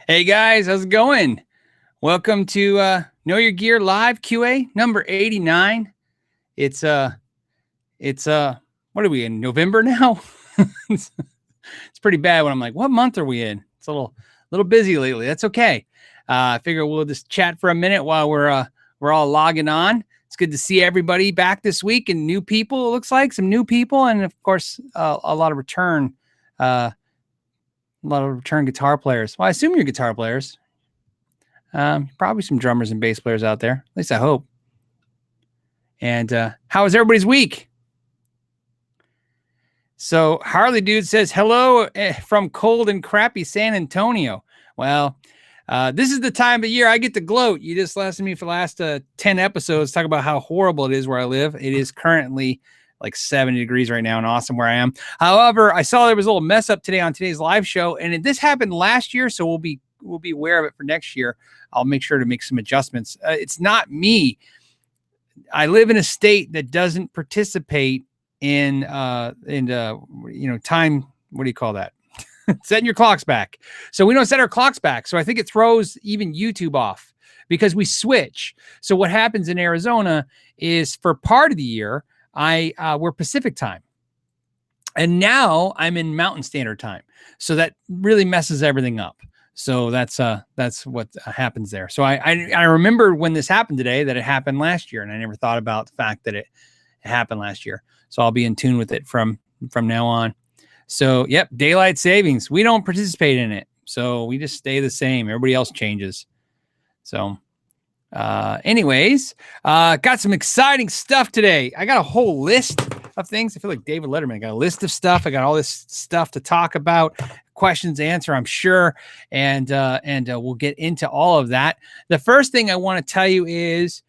Hey guys, how's it going? Welcome to Know Your Gear Live QA number 89. It's what are we in, November now? it's, it's pretty bad when I'm like, what month are we in? It's a little busy lately. That's okay. I figure we'll just chat for a minute while we're all logging on. It's good to see everybody back this week and new people. It looks like some new people, and of course a lot of return guitar players. Well, I assume you're guitar players. Probably some drummers and bass players out there. At least I hope. And how was everybody's week? So Harley Dude says, hello from cold and crappy San Antonio. Well, this is the time of year I get to gloat. You just listened to me for the last 10 episodes talk about how horrible it is where I live. It is currently like 70 degrees right now and awesome where I am. However, I saw there was a little mess up today on today's live show, and this happened last year, so we'll be aware of it for next year. I'll make sure to make some adjustments. It's not me. I live in a state that doesn't participate in time. What do you call that? Setting your clocks back. So we don't set our clocks back. So I think it throws even YouTube off because we switch. So what happens in Arizona is for part of the year, we're Pacific time. And now I'm in Mountain Standard Time. So that really messes everything up. So that's what happens there. So I remember when this happened today that it happened last year, and I never thought about the fact that it happened last year. So I'll be in tune with it from now on. So yep, daylight savings. We don't participate in it, so we just stay the same. Everybody else changes. So, anyways, got some exciting stuff today. I got a whole list of things. I feel like David Letterman. I got a list of stuff. I got all this stuff to talk about. Questions to answer, I'm sure, and we'll get into all of that. The first thing I want to tell you is,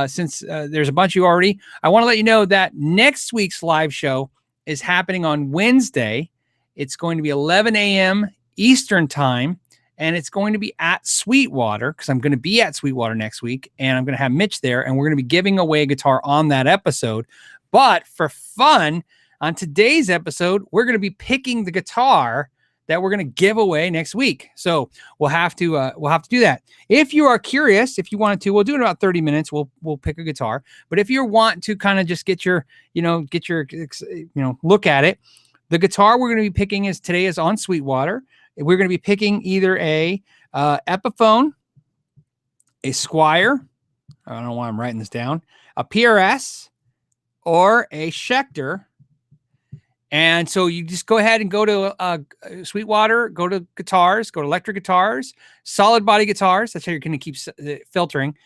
since there's a bunch of you already, I want to let you know that next week's live show is happening on Wednesday. It's going to be 11 a.m. Eastern time, and it's going to be at Sweetwater, because I'm going to be at Sweetwater next week, and I'm going to have Mitch there, and we're going to be giving away a guitar on that episode. But for fun, on today's episode, we're going to be picking the guitar that we're going to give away next week. So we'll have to do that. If you are curious, if you wanted to, we'll do it in about 30 minutes. We'll pick a guitar. But if you want to kind of just get your look at it, the guitar we're going to be picking is on Sweetwater. We're going to be picking either a Epiphone, a Squier. I don't know why I'm writing this down. A PRS or a Schecter. And so you just go ahead and go to Sweetwater, go to guitars, go to electric guitars, solid body guitars. That's how you're going to keep filtering.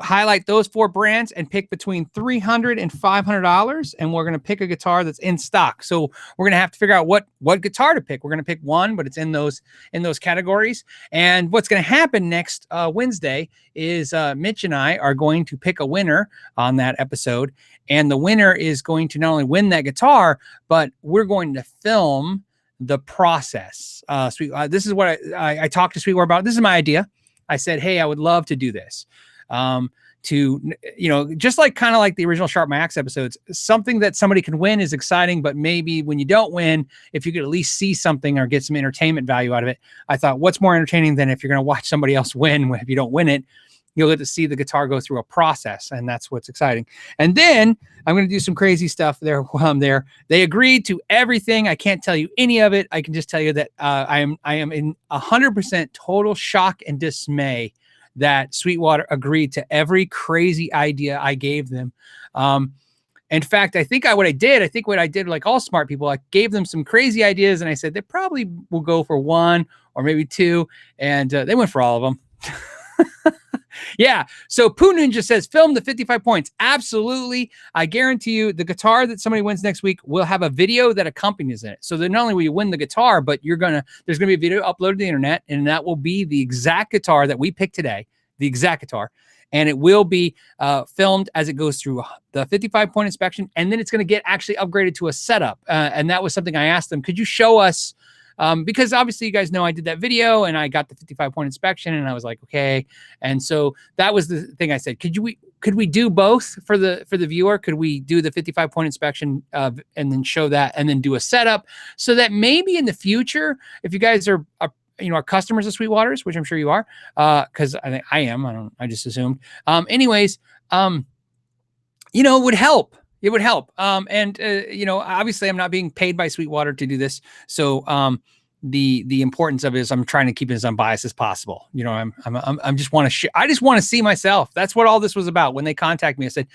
Highlight those 4 brands and pick between $300 and $500. And we're going to pick a guitar that's in stock. So we're going to have to figure out what guitar to pick. We're going to pick one, but it's in those categories. And what's going to happen next Wednesday is Mitch and I are going to pick a winner on that episode. And the winner is going to not only win that guitar, but we're going to film the process. This is what I talked to Sweetwater about. This is my idea. I said, hey, I would love to do this. Just like kind of like the original Sharp My Axe episodes, something that somebody can win is exciting, but maybe when you don't win, if you could at least see something or get some entertainment value out of it, I thought, what's more entertaining than if you're going to watch somebody else win? If you don't win it, you'll get to see the guitar go through a process, and that's what's exciting. And then I'm going to do some crazy stuff there while I'm there. They agreed to everything. I can't tell you any of it. I can just tell you that I am in 100% total shock and dismay that Sweetwater agreed to every crazy idea I gave them. In fact, I think what I did, like all smart people, I gave them some crazy ideas, and I said they probably will go for 1 or maybe 2, and they went for all of them. Yeah. So Poo Ninja says, film the 55 points. Absolutely. I guarantee you the guitar that somebody wins next week will have a video that accompanies it. So that not only will you win the guitar, but there's going to be a video uploaded to the internet, and that will be the exact guitar that we picked today, the exact guitar. And it will be filmed as it goes through the 55-point inspection. And then it's going to get actually upgraded to a setup. And that was something I asked them, could you show us? Because obviously you guys know I did that video and I got the 55-point inspection, and I was like, okay. And so that was the thing I said, could we do both for the viewer? Could we do the 55-point inspection and then show that and then do a setup so that maybe in the future, if you guys are are customers of Sweetwater's, which I'm sure you are, because I think I am. I just assumed. Anyways, it would help. It would help. Obviously I'm not being paid by Sweetwater to do this. So, the importance of it is I'm trying to keep it as unbiased as possible. I'm just want to I just want to see myself. That's what all this was about. When they contacted me, I said,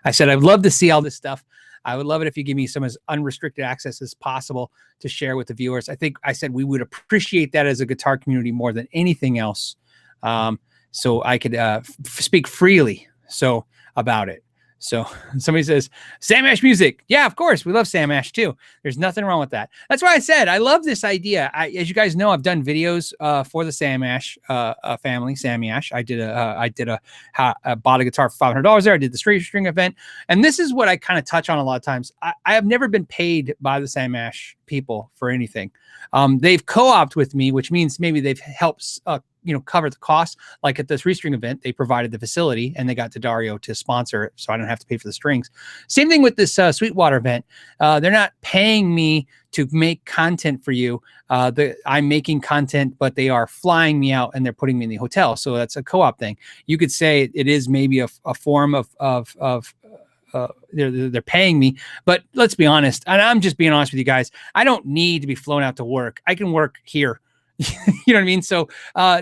I said, I'd love to see all this stuff. I would love it if you give me some as unrestricted access as possible to share with the viewers. I think I said we would appreciate that as a guitar community more than anything else. So I could speak freely about it. So somebody says, Sam Ash music. Yeah, of course. We love Sam Ash too. There's nothing wrong with that. That's why I said, I love this idea. As you guys know, I've done videos for the Sam Ash family, Sammy Ash. I bought a guitar for $500 there. I did the straight string event. And this is what I kind of touch on a lot of times. I have never been paid by the Sam Ash people for anything. They've co-opted with me, which means maybe they've helped cover the cost. Like at this restring event, they provided the facility and they got Addario to sponsor it, so I don't have to pay for the strings. Same thing with this Sweetwater event. They're not paying me to make content for you. I'm making content, but they are flying me out and they're putting me in the hotel. So that's a co-op thing. You could say it is maybe a form of they're paying me, but let's be honest. And I'm just being honest with you guys. I don't need to be flown out to work. I can work here. You know what I mean? So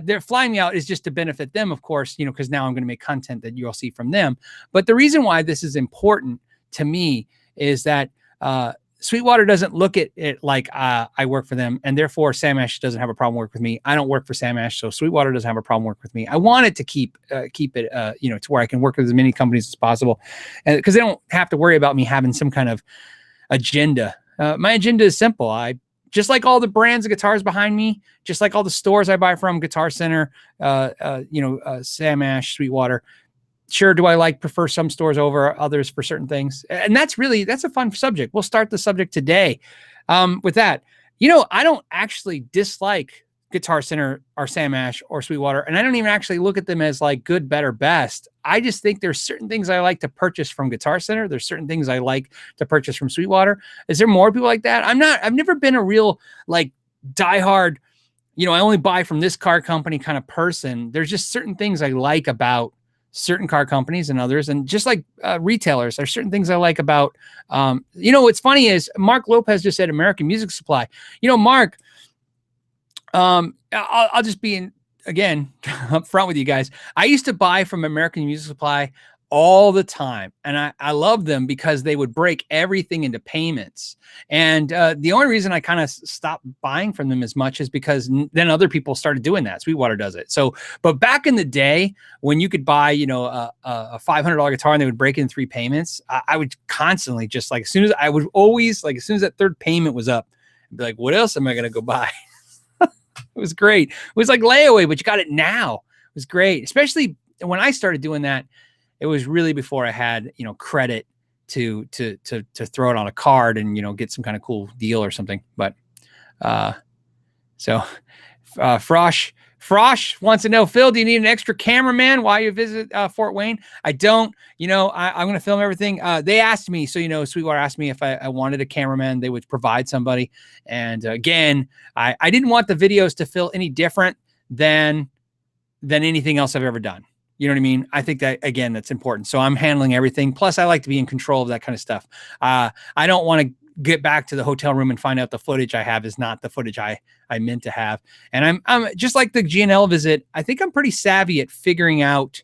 they're flying me out is just to benefit them, of course, because now I'm going to make content that you'll see from them. But the reason why this is important to me is that Sweetwater doesn't look at it like I work for them, and therefore Sam Ash doesn't have a problem working with me. I don't work for Sam Ash, so Sweetwater doesn't have a problem working with me. I wanted to keep it, to where I can work with as many companies as possible, because they don't have to worry about me having some kind of agenda. My agenda is simple. Just like all the brands of guitars behind me, just like all the stores I buy from, Guitar Center, Sam Ash, Sweetwater. Sure, do I prefer some stores over others for certain things? And that's a fun subject. We'll start the subject today with that. I don't actually dislike Guitar Center or Sam Ash or Sweetwater, and I don't even actually look at them as like good, better, best. I just think there's certain things I like to purchase from Guitar Center. There's certain things I like to purchase from Sweetwater. Is there more people like that? I've never been a real diehard, I only buy from this car company kind of person. There's just certain things I like about certain car companies and others. And just like retailers, there's certain things I like about, what's funny is Mark Lopez just said American Music Supply. Mark, I'll just be again up front with you guys. I used to buy from American Music Supply all the time, and I love them because they would break everything into payments. And the only reason I kind of stopped buying from them as much is because then other people started doing that. Sweetwater does it. So, but back in the day when you could buy, a $500 guitar and they would break it in 3 payments, I would constantly just as soon as that third payment was up, I'd be like, what else am I going to go buy? It was great. It was like layaway, but you got it now. It was great. Especially when I started doing that, it was really before I had, credit to throw it on a card and, get some kind of cool deal or something. But, Frosh wants to know, Phil, do you need an extra cameraman while you visit Fort Wayne? I don't. I'm going to film everything. They asked me, so Sweetwater asked me if I wanted a cameraman. They would provide somebody. And again, I didn't want the videos to feel any different than anything else I've ever done. You know what I mean? I think that, again, that's important. So I'm handling everything. Plus, I like to be in control of that kind of stuff. I don't want to get back to the hotel room and find out the footage I have is not the footage I meant to have. And I'm just like the GNL visit. I think I'm pretty savvy at figuring out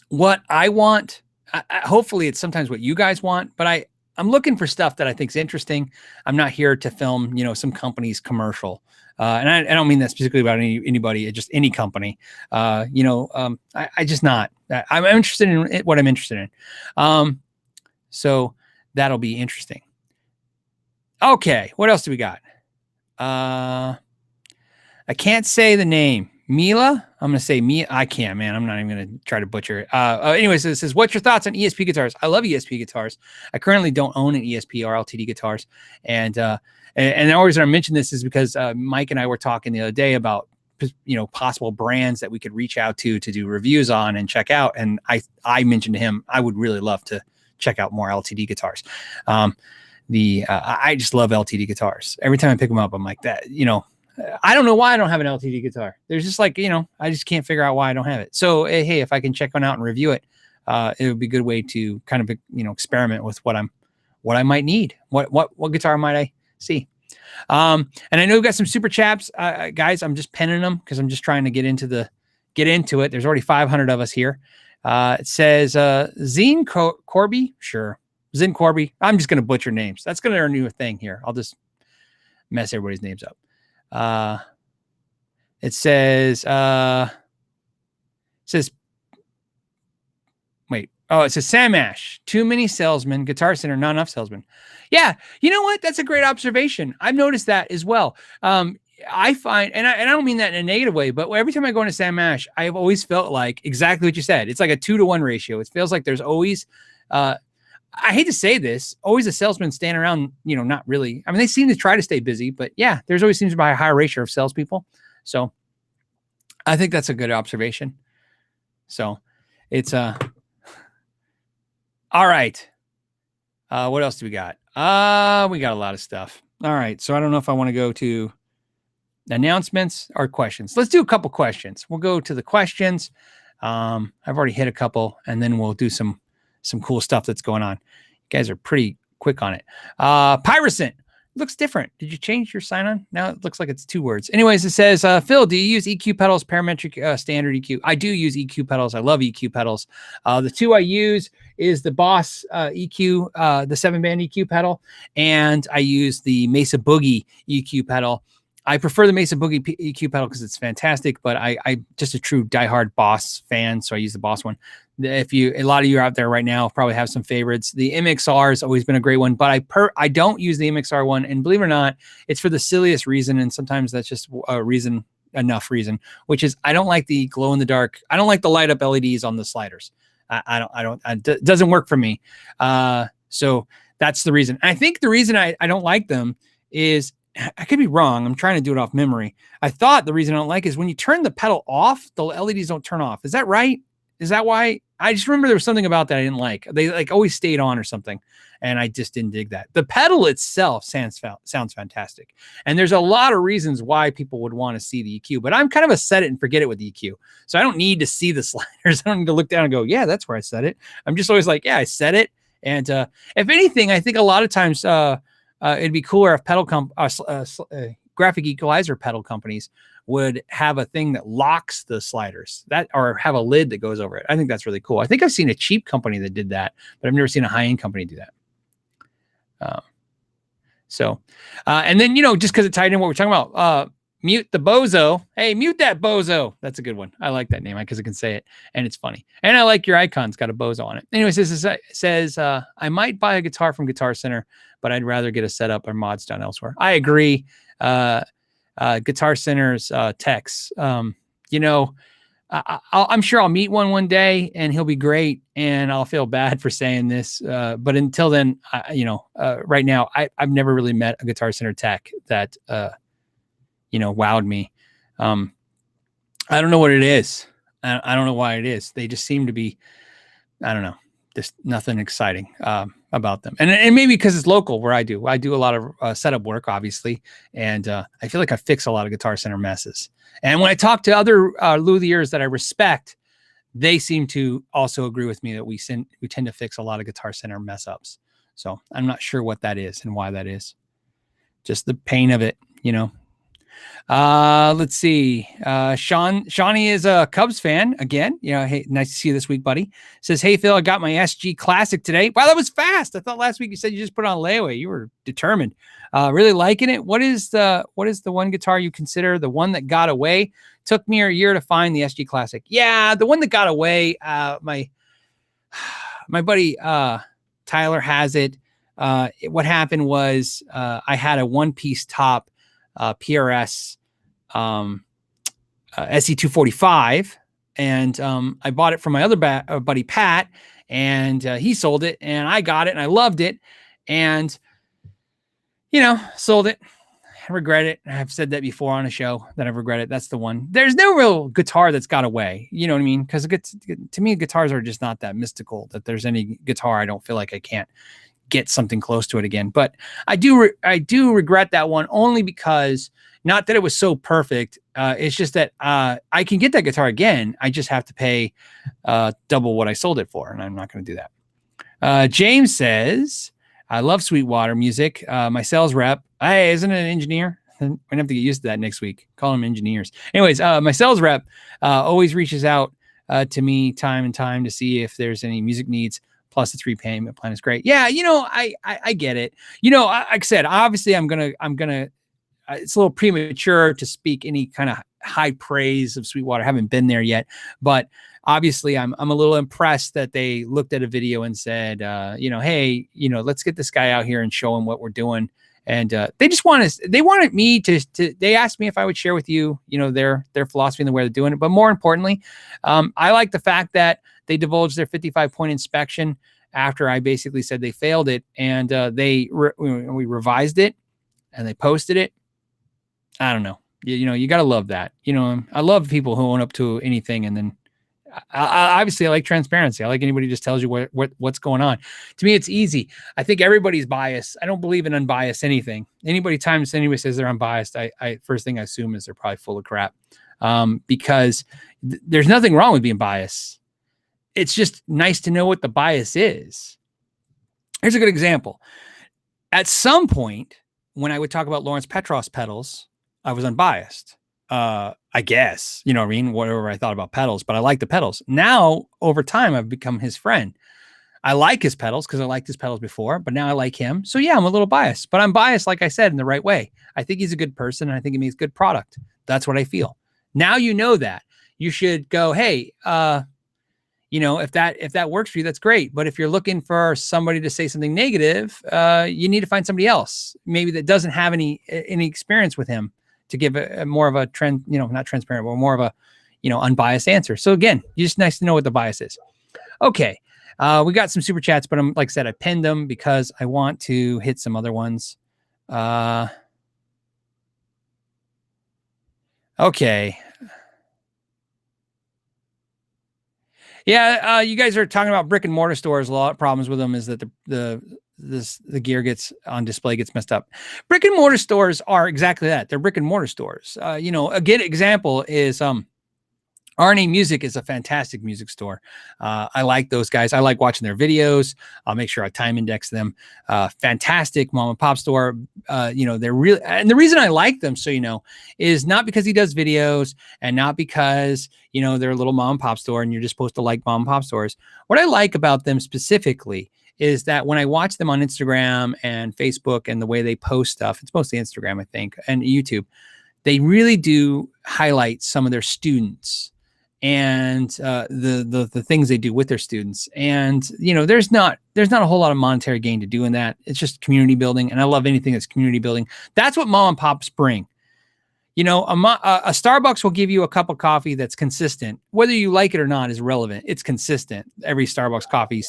what I want. Hopefully it's sometimes what you guys want, but I'm looking for stuff that I think is interesting. I'm not here to film, some company's commercial. And I don't mean that specifically about anybody, just any company. I just not. I'm interested in what I'm interested in. So that'll be interesting. Okay, what else do we got? I can't say the name. Mila? I'm going to say Mila. I can't, man. I'm not even going to try to butcher it. Anyways, it says, what's your thoughts on ESP guitars? I love ESP guitars. I currently don't own an ESP or LTD guitars. And the only reason I mention this is because Mike and I were talking the other day about, possible brands that we could reach out to do reviews on and check out. And I mentioned to him, I would really love to check out more LTD guitars. I just love LTD guitars. Every time I pick them up, I'm like that, I don't know why I don't have an LTD guitar. There's just like, I just can't figure out why I don't have it. So, hey, if I can check one out and review it, it would be a good way to kind of, experiment with what I might need. What guitar might I see? And I know we've got some super chats, guys. I'm just penning them because I'm just trying to get into it. There's already 500 of us here. It says, Zine Corby. Sure. Zin Corby. I'm just going to butcher names. That's going to be our new thing here. I'll just mess everybody's names up. It says, wait. Oh, it says Sam Ash. Too many salesmen, Guitar Center, not enough salesmen. Yeah. You know what? That's a great observation. I've noticed that as well. I find, and I don't mean that in a negative way, but every time I go into Sam Ash, I've always felt like exactly what you said. It's like a 2-to-1 ratio. It feels like there's always, I hate to say this, always a salesman standing around, not really. I mean, they seem to try to stay busy, but yeah, there's always seems to be a higher ratio of salespeople. So I think that's a good observation. So it's, all right. What else do we got? We got a lot of stuff. All right. So I don't know if I want to go to announcements or questions. Let's do a couple questions. We'll go to the questions. I've already hit a couple, and then we'll do some cool stuff that's going on. You guys are pretty quick on it. Pyracent looks different. Did you change your sign on? Now it looks like it's 2 words. Anyways, it says, Phil, do you use EQ pedals, parametric, standard EQ? I do use EQ pedals. I love EQ pedals. The 2 I use is the Boss EQ, the 7-band EQ pedal, and I use the Mesa Boogie EQ pedal. I prefer the Mesa Boogie EQ pedal because it's fantastic, but I'm just a true diehard Boss fan, so I use the Boss one. A lot of you out there right now probably have some favorites. The MXR has always been a great one, but I don't use the MXR one, and believe it or not, it's for the silliest reason, and sometimes that's just a reason, which is I don't like the glow in the dark. I don't like the light up LEDs on the sliders. It doesn't work for me. So that's the reason. I think the reason I don't like them is, I could be wrong. I'm trying to do it off memory. I thought the reason I don't like is when you turn the pedal off, the LEDs don't turn off. Is that right? Is that why? I just remember there was something about that I didn't like. They like always stayed on or something, and I just didn't dig that. The pedal itself sounds fantastic, and there's a lot of reasons why people would want to see the EQ, but I'm kind of a set it and forget it with the EQ. So I don't need to see the sliders. I don't need to look down and go, yeah, that's where I set it. I'm just always like, yeah, I set it. And if anything, I think a lot of times it'd be cooler if graphic equalizer pedal companies would have a thing that locks the sliders, or have a lid that goes over it. I think that's really cool. I think I've seen a cheap company that did that, but I've never seen a high-end company do that. And then, just because it tied in what we're talking about, mute the bozo. Hey, mute that bozo. That's a good one. I like that name because I can say it and it's funny. And I like your icon's got a bozo on it. Anyways, this says, I might buy a guitar from Guitar Center, but I'd rather get a setup or mods done elsewhere. I agree. Guitar Center's techs, I'm sure I'll meet one day and he'll be great, and I'll feel bad for saying this. But until then, right now, I've never really met a Guitar Center tech that, wowed me. I don't know what it is. I don't know why it is. They just seem to be, I don't know, just nothing exciting about them. And maybe because it's local where I do a lot of setup work, obviously. And I feel like I fix a lot of Guitar Center messes. And when I talk to other luthiers that I respect, they seem to also agree with me that we tend to fix a lot of Guitar Center mess ups. So I'm not sure what that is and why that is. Just the pain of it, Let's see. Shawnee is a Cubs fan again. Hey, nice to see you this week, buddy. Says, hey Phil, I got my SG Classic today. Wow, that was fast. I thought last week you said you just put it on layaway. You were determined. Really liking it. What is the one guitar you consider the one that got away? Took me a year to find the SG Classic. Yeah, the one that got away. My buddy Tyler has it. What happened was I had a one-piece top PRS SE245, and I bought it from my other buddy Pat, and he sold it, and I got it, and I loved it, and sold it. I regret it. I've said that before on a show that I've regretted. That's the one. There's no real guitar that's got away. You know what I mean? Because to me, guitars are just not that mystical that there's any guitar I don't feel like I can't get something close to it again. But I do regret that one, only because, not that it was so perfect. It's just that I can get that guitar again. I just have to pay double what I sold it for, and I'm not going to do that. James says, I love Sweetwater music. My sales rep, hey, isn't it an engineer? I'm going to have to get used to that next week. Call them engineers. Anyways, my sales rep always reaches out to me time and time to see if there's any music needs. Plus the 3 payment plan is great. Yeah, I get it. Like I said, obviously I'm gonna. It's a little premature to speak any kind of high praise of Sweetwater. I haven't been there yet, but obviously I'm a little impressed that they looked at a video and said, hey, let's get this guy out here and show him what we're doing. And they just wanted me to, they asked me if I would share with you, their philosophy and the way they're doing it. But more importantly, I like the fact that they divulged their 55-point inspection after I basically said they failed it, and we revised it and they posted it. I don't know. You got to love that. I love people who own up to anything. And then obviously I like transparency. I like anybody who just tells you what's going on. To me, it's easy. I think everybody's biased. I don't believe in unbiased anything. Anybody says they're unbiased, I first thing I assume is they're probably full of crap. Because there's nothing wrong with being biased. It's just nice to know what the bias is. Here's a good example. At some point, when I would talk about Lawrence Petros pedals, I was unbiased. I guess, what I mean? Whatever I thought about pedals, but I like the pedals. Now, over time, I've become his friend. I like his pedals because I liked his pedals before, but now I like him. So yeah, I'm a little biased, but I'm biased, like I said, in the right way. I think he's a good person, and I think he makes good product. That's what I feel. Now you know that. You should go, hey, if that works for you, that's great. But if you're looking for somebody to say something negative, you need to find somebody else, maybe that doesn't have any experience with him, to give a more of a trend, not transparent, but more of a, unbiased answer. So again, just nice to know what the bias is. Okay. We got some super chats, but like I said, I pinned them because I want to hit some other ones. Okay. Yeah. You guys are talking about brick and mortar stores. A lot of problems with them is that the gear gets on display, gets messed up. Brick and mortar stores are exactly that. They're brick and mortar stores. A good example is RNA Music is a fantastic music store. I like those guys. I like watching their videos. I'll make sure I time index them. Fantastic mom and pop store. They're really, and the reason I like them, is not because he does videos and not because, they're a little mom and pop store and you're just supposed to like mom and pop stores. What I like about them specifically is that when I watch them on Instagram and Facebook and the way they post stuff, it's mostly Instagram, I think, and YouTube, they really do highlight some of their students and the things they do with their students. And, there's not a whole lot of monetary gain to doing that. It's just community building. And I love anything that's community building. That's what mom and pops bring. A Starbucks will give you a cup of coffee that's consistent. Whether you like it or not is relevant. It's consistent. Every Starbucks coffee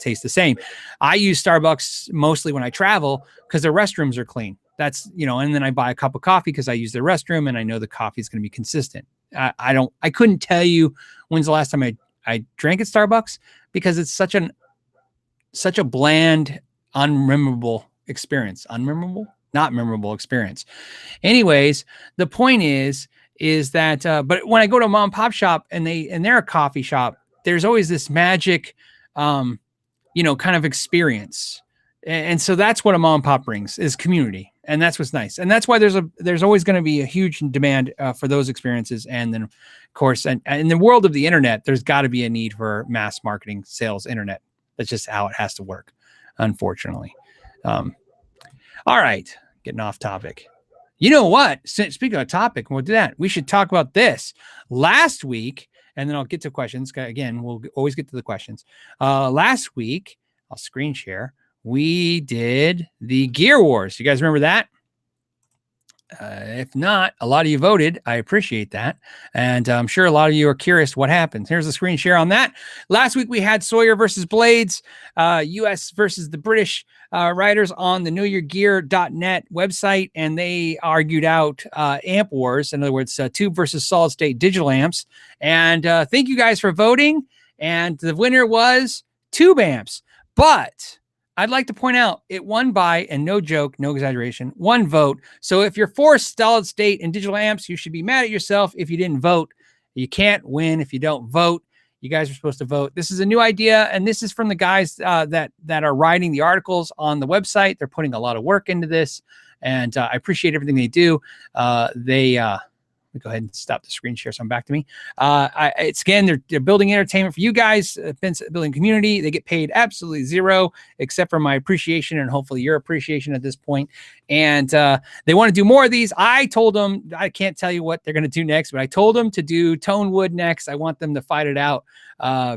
tastes the same. I use Starbucks mostly when I travel because their restrooms are clean. That's, and then I buy a cup of coffee because I use their restroom and I know the coffee is going to be consistent. I couldn't tell you when's the last time I drank at Starbucks because it's such a bland, unmemorable experience. Not memorable experience. Anyways, the point is that, but when I go to a mom and pop shop and they're a coffee shop, there's always this magic, kind of experience. And so that's what a mom and pop brings, is community. And that's what's nice. And that's why there's always going to be a huge demand for those experiences. And then of course, and in the world of the internet, there's got to be a need for mass marketing, sales, internet. That's just how it has to work, unfortunately. All right, getting off topic. You know what? Speaking of topic, we'll do that. We should talk about this. Last week, and then I'll get to questions. Again, we'll always get to the questions. Last week, I'll screen share. We did the Gear Wars. You guys remember that? If not, a lot of you voted. I appreciate that. And I'm sure a lot of you are curious what happened. Here's the screen share on that. Last week, we had Suhr versus Blades, US versus the British writers on the knowyourgear.net website. And they argued out amp wars. In other words, tube versus solid state digital amps. And thank you guys for voting. And the winner was tube amps. But I'd like to point out it won by, and no joke, no exaggeration, 1 vote. So if you're for solid state and digital amps, you should be mad at yourself if you didn't vote. You can't win if you don't vote. You guys are supposed to vote. This is a new idea, and this is from the guys that are writing the articles on the website. They're putting a lot of work into this, and I appreciate everything they do. Let me go ahead and stop the screen share so I'm back to me. It's again, they're building entertainment for you guys, building community. They get paid absolutely zero, except for my appreciation and hopefully your appreciation at this point. And they want to do more of these. I told them, I can't tell you what they're going to do next, but I told them to do Tone Wood next. I want them to fight it out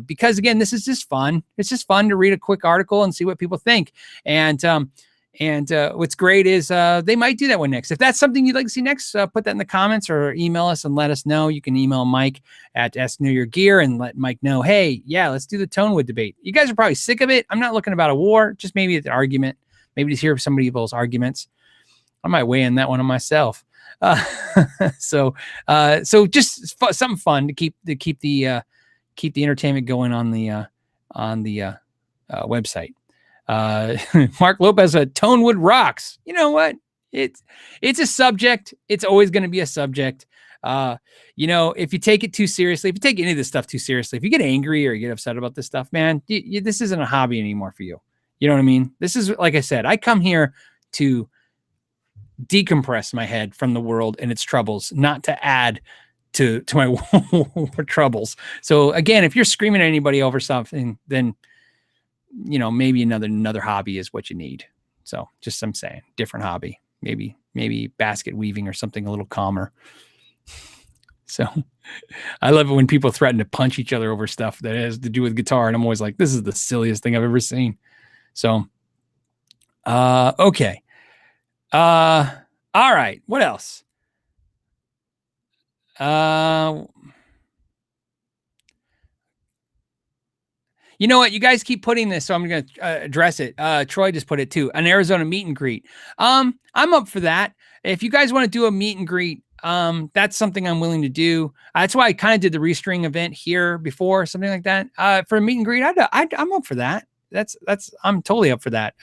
because again, this is just fun. It's just fun to read a quick article and see what people think. And what's great is they might do that one next. If that's something you'd like to see next, put that in the comments or email us and let us know. You can email Mike at askknowyourgear and let Mike know, hey, yeah, let's do the Tonewood debate. You guys are probably sick of it. I'm not looking about a war, just maybe an argument. Maybe to hear somebody else's arguments. I might weigh in that one on myself. So just something fun to keep the entertainment going on the website. Mark Lopez, Tonewood rocks. You know what? It's a subject. It's always going to be a subject. If you take it too seriously, if you take any of this stuff too seriously, if you get angry or you get upset about this stuff, man, this isn't a hobby anymore for you. You know what I mean? This is, like I said, I come here to decompress my head from the world and its troubles, not to add to my troubles. So again, if you're screaming at anybody over something, then maybe another hobby is what you need. So just, I'm saying, different hobby, maybe basket weaving or something a little calmer. So I love it when people threaten to punch each other over stuff that has to do with guitar. And I'm always like, this is the silliest thing I've ever seen. So, okay. All right. What else? You know what? You guys keep putting this, so I'm going to address it. Troy just put it too. An Arizona meet and greet. I'm up for that. If you guys want to do a meet and greet, that's something I'm willing to do. That's why I kind of did the restring event here before, something like that. For a meet and greet, I'm up for that. I'm totally up for that.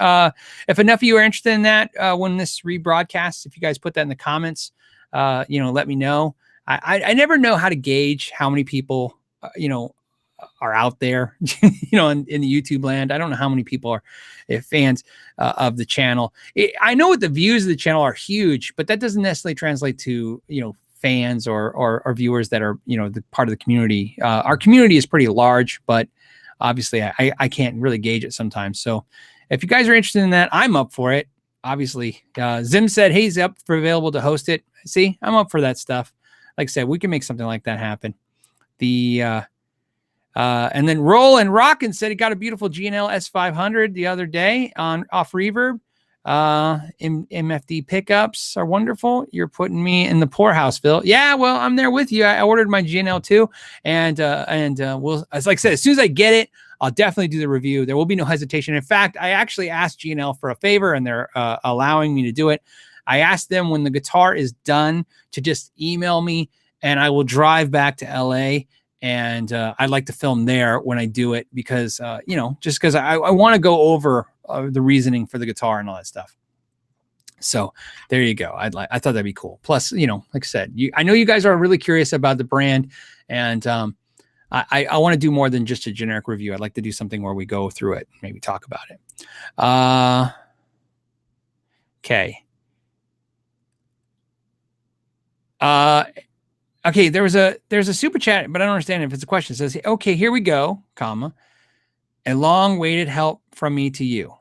If enough of you are interested in that, when this rebroadcasts, if you guys put that in the comments, let me know. I never know how to gauge how many people, are out there, in the YouTube land. I don't know how many people are fans of the channel. I know what the views of the channel are huge, but that doesn't necessarily translate to, fans or viewers that are, the part of the community. Our community is pretty large, but obviously I can't really gauge it sometimes. So if you guys are interested in that, I'm up for it. Obviously, Zim said he's available to host it. See, I'm up for that stuff. Like I said, we can make something like that happen. And then Roll and Rockin' said he got a beautiful G&L S500 the other day off Reverb. MFD pickups are wonderful. You're putting me in the poorhouse, Phil. Yeah, well, I'm there with you. I ordered my G&L too. And we'll, as like I said, as soon as I get it, I'll definitely do the review. There will be no hesitation. In fact, I actually asked G&L for a favor and they're allowing me to do it. I asked them when the guitar is done to just email me and I will drive back to LA. And I'd like to film there when I do it because, just because I want to go over the reasoning for the guitar and all that stuff. So there you go. I thought that'd be cool. Plus, like I said, I know you guys are really curious about the brand, and I want to do more than just a generic review. I'd like to do something where we go through it, maybe talk about it. Okay. Okay, there's a super chat, but I don't understand if it's a question. It says, okay, here we go, comma, a long-awaited help from me to you.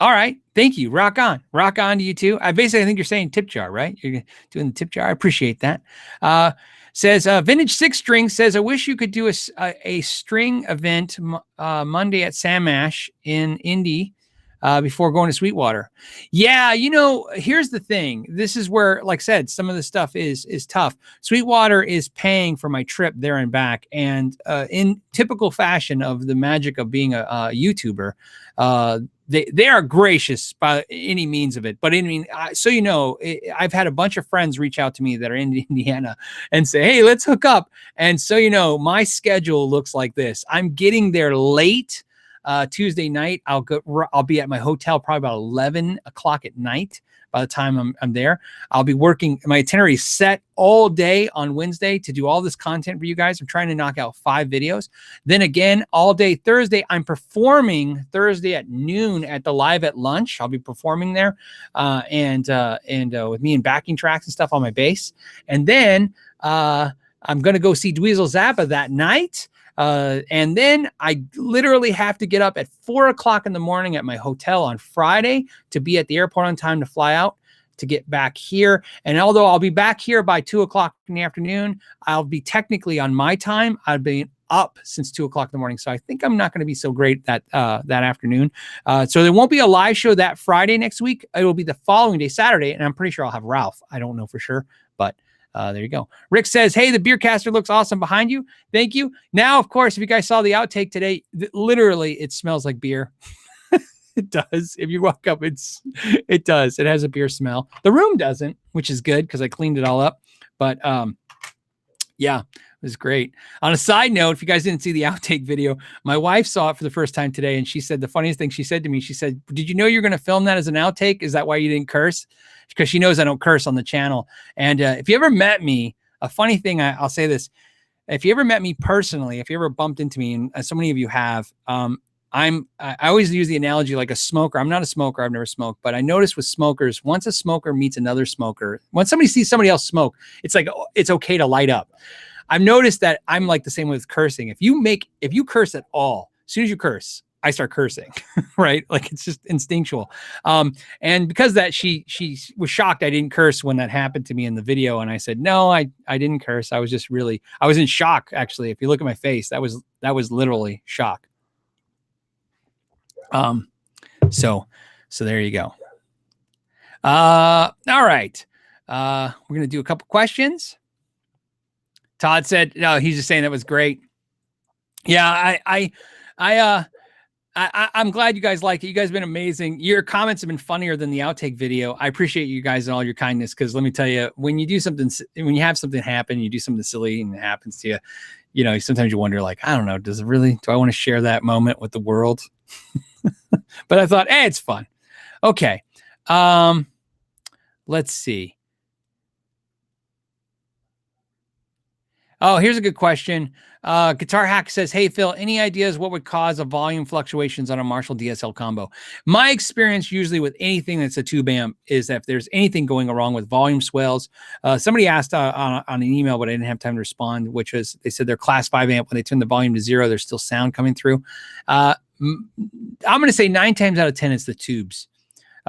All right, thank you. Rock on to you too. I think you're saying tip jar, right? You're doing the tip jar. I appreciate that. Says Vintage Six String says, I wish you could do a string event Monday at Samash in Indy. Before going to Sweetwater. Yeah, here's the thing. This is where, like I said, some of the stuff is tough. Sweetwater is paying for my trip there and back. And in typical fashion of the magic of being a YouTuber, they are gracious by any means of it. But I've had a bunch of friends reach out to me that are in Indiana and say, hey, let's hook up. And so, my schedule looks like this. I'm getting there late. Tuesday night, I'll be at my hotel probably about 11 o'clock at night. By the time I'm there, I'll be working. My itinerary set all day on Wednesday to do all this content for you guys. I'm trying to knock out 5 videos. Then again, all day Thursday, I'm performing Thursday at noon at the Live at Lunch. I'll be performing there, and with me and backing tracks and stuff on my bass. And then I'm gonna go see Dweezil Zappa that night. And then I literally have to get up at 4 o'clock in the morning at my hotel on Friday to be at the airport on time to fly out to get back here. And although I'll be back here by 2 o'clock in the afternoon, I'll be technically on my time. I've been up since 2 o'clock in the morning. So I think I'm not going to be so great that afternoon. So there won't be a live show that Friday next week. It will be the following day, Saturday. And I'm pretty sure I'll have Ralph. I don't know for sure, but there you go. Rick says, hey, the Beercaster looks awesome behind you. Thank you. Now, of course, if you guys saw the outtake today, literally it smells like beer. It does. If you walk up, it does. It has a beer smell. The room doesn't, which is good because I cleaned it all up. But yeah, it was great. On a side note, if you guys didn't see the outtake video, my wife saw it for the first time today. And she said the funniest thing she said to me, she said, did you know you're going to film that as an outtake? Is that why you didn't curse? Because she knows I don't curse on the channel. And if you ever met me, a funny thing, I'll say this. If you ever met me personally, if you ever bumped into me, and so many of you have, I always use the analogy like a smoker. I'm not a smoker. I've never smoked. But I noticed with smokers, once a smoker meets another smoker, when somebody sees somebody else smoke, it's like, it's okay to light up. I've noticed that I'm like the same with cursing. If you curse at all, as soon as you curse, I start cursing, right? Like it's just instinctual. And because of that, she was shocked I didn't curse when that happened to me in the video. And I said, no, I didn't curse. I was just I was in shock. Actually, if you look at my face, that was literally shock. So there you go. All right. We're going to do a couple questions. Todd said, no, he's just saying that was great. Yeah. I'm glad you guys liked it. You guys have been amazing. Your comments have been funnier than the outtake video. I appreciate you guys and all your kindness. Cause let me tell you, when you have something happen, you do something silly and it happens to you, sometimes you wonder like, I don't know, do I want to share that moment with the world? But I thought, hey, it's fun. Okay. Let's see. Oh, here's a good question. Guitar Hack says, hey, Phil, any ideas what would cause a volume fluctuations on a Marshall DSL combo? My experience usually with anything that's a tube amp is that if there's anything going wrong with volume swells, somebody asked on an email, but I didn't have time to respond, which was, they said their class 5 amp, when they turn the volume to 0, there's still sound coming through. I'm going to say 9 times out of 10, it's the tubes.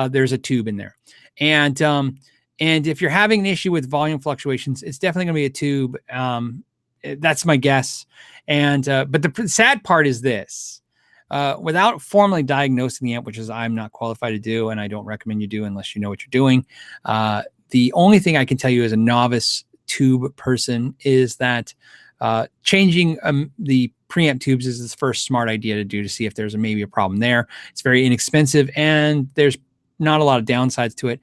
There's a tube in there. And if you're having an issue with volume fluctuations, it's definitely going to be a tube. That's my guess. And but the sad part is this. Without formally diagnosing the amp, which is I'm not qualified to do, and I don't recommend you do unless you know what you're doing. The only thing I can tell you as a novice tube person is that changing the preamp tubes is the first smart idea to do to see if there's maybe a problem there. It's very inexpensive and there's not a lot of downsides to it.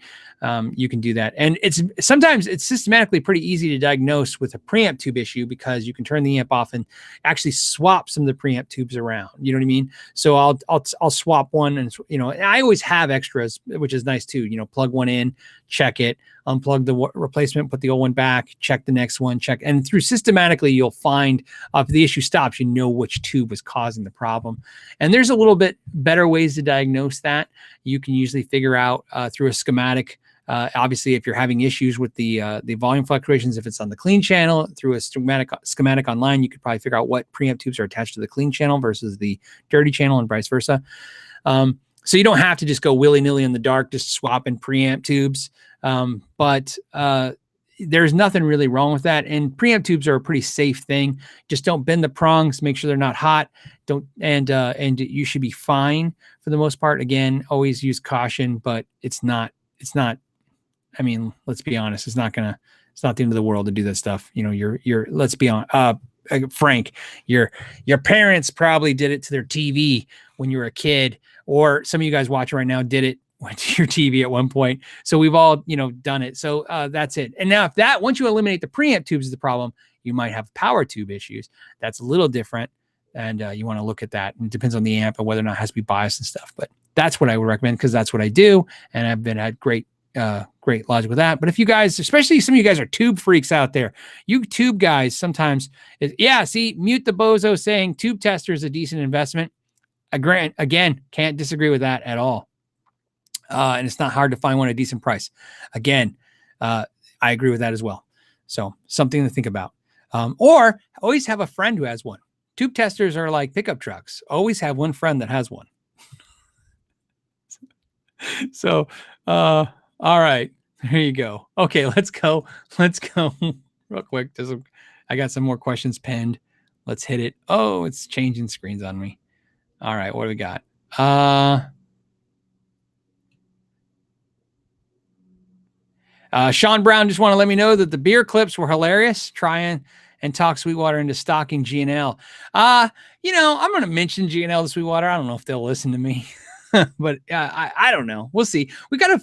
You can do that. And sometimes it's systematically pretty easy to diagnose with a preamp tube issue because you can turn the amp off and actually swap some of the preamp tubes around. You know what I mean? So I'll swap one and, and I always have extras, which is nice too. Plug one in, check it, unplug the replacement, put the old one back, check the next one, check. And through systematically, you'll find if the issue stops, you know which tube was causing the problem. And there's a little bit better ways to diagnose that. You can usually figure out through a schematic. Obviously, if you're having issues with the volume fluctuations, if it's on the clean channel, through a schematic online, you could probably figure out what preamp tubes are attached to the clean channel versus the dirty channel and vice versa. So you don't have to just go willy-nilly in the dark, just swapping preamp tubes. But there's nothing really wrong with that. And preamp tubes are a pretty safe thing. Just don't bend the prongs, make sure they're not hot. And you should be fine for the most part. Again, always use caution, but it's not, I mean, let's be honest. It's not the end of the world to do that stuff. Let's be honest. Frank, your parents probably did it to their TV when you were a kid, or some of you guys watching right now went to your TV at one point. So we've all, done it. So that's it. And now once you eliminate the preamp tubes is the problem, you might have power tube issues. That's a little different. and you want to look at that. And it depends on the amp and whether or not it has to be biased and stuff. But that's what I would recommend because that's what I do, and I've had great logic with that. But if you guys, especially some of you guys are tube freaks out there, you tube guys sometimes, see, mute the bozo saying tube tester is a decent investment. Again, can't disagree with that at all. And it's not hard to find one at a decent price. Again, I agree with that as well. So something to think about. Or always have a friend who has one. Tube testers are like pickup trucks. Always have one friend that has one. So, all right, there you go. Okay, let's go real quick. I got some more questions pinned. Let's hit it. Oh, it's changing screens on me. All right, what do we got? Sean Brown just want to let me know that the beer clips were hilarious. Try and talk Sweetwater into stocking G&L. I'm going to mention G&L to Sweetwater. I don't know if they'll listen to me, but I don't know. We'll see. We gotta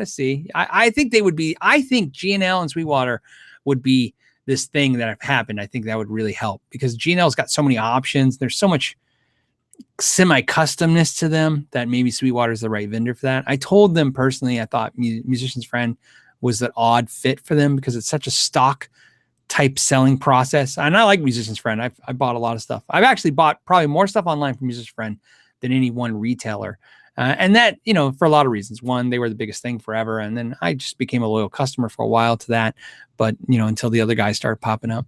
see. I think G&L and Sweetwater would be this thing that have happened. I think that would really help because G&L's got so many options. There's so much semi-customness to them that maybe Sweetwater is the right vendor for that. I told them personally, I thought Musician's Friend was an odd fit for them because it's such a stock type selling process. And I like Musician's Friend. I bought a lot of stuff. I've actually bought probably more stuff online from Musician's Friend than any one retailer. And that, for a lot of reasons. One, they were the biggest thing forever. And then I just became a loyal customer for a while to that. But, until the other guys started popping up.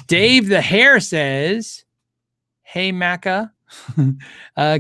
Dave the Hare says, hey, Macca,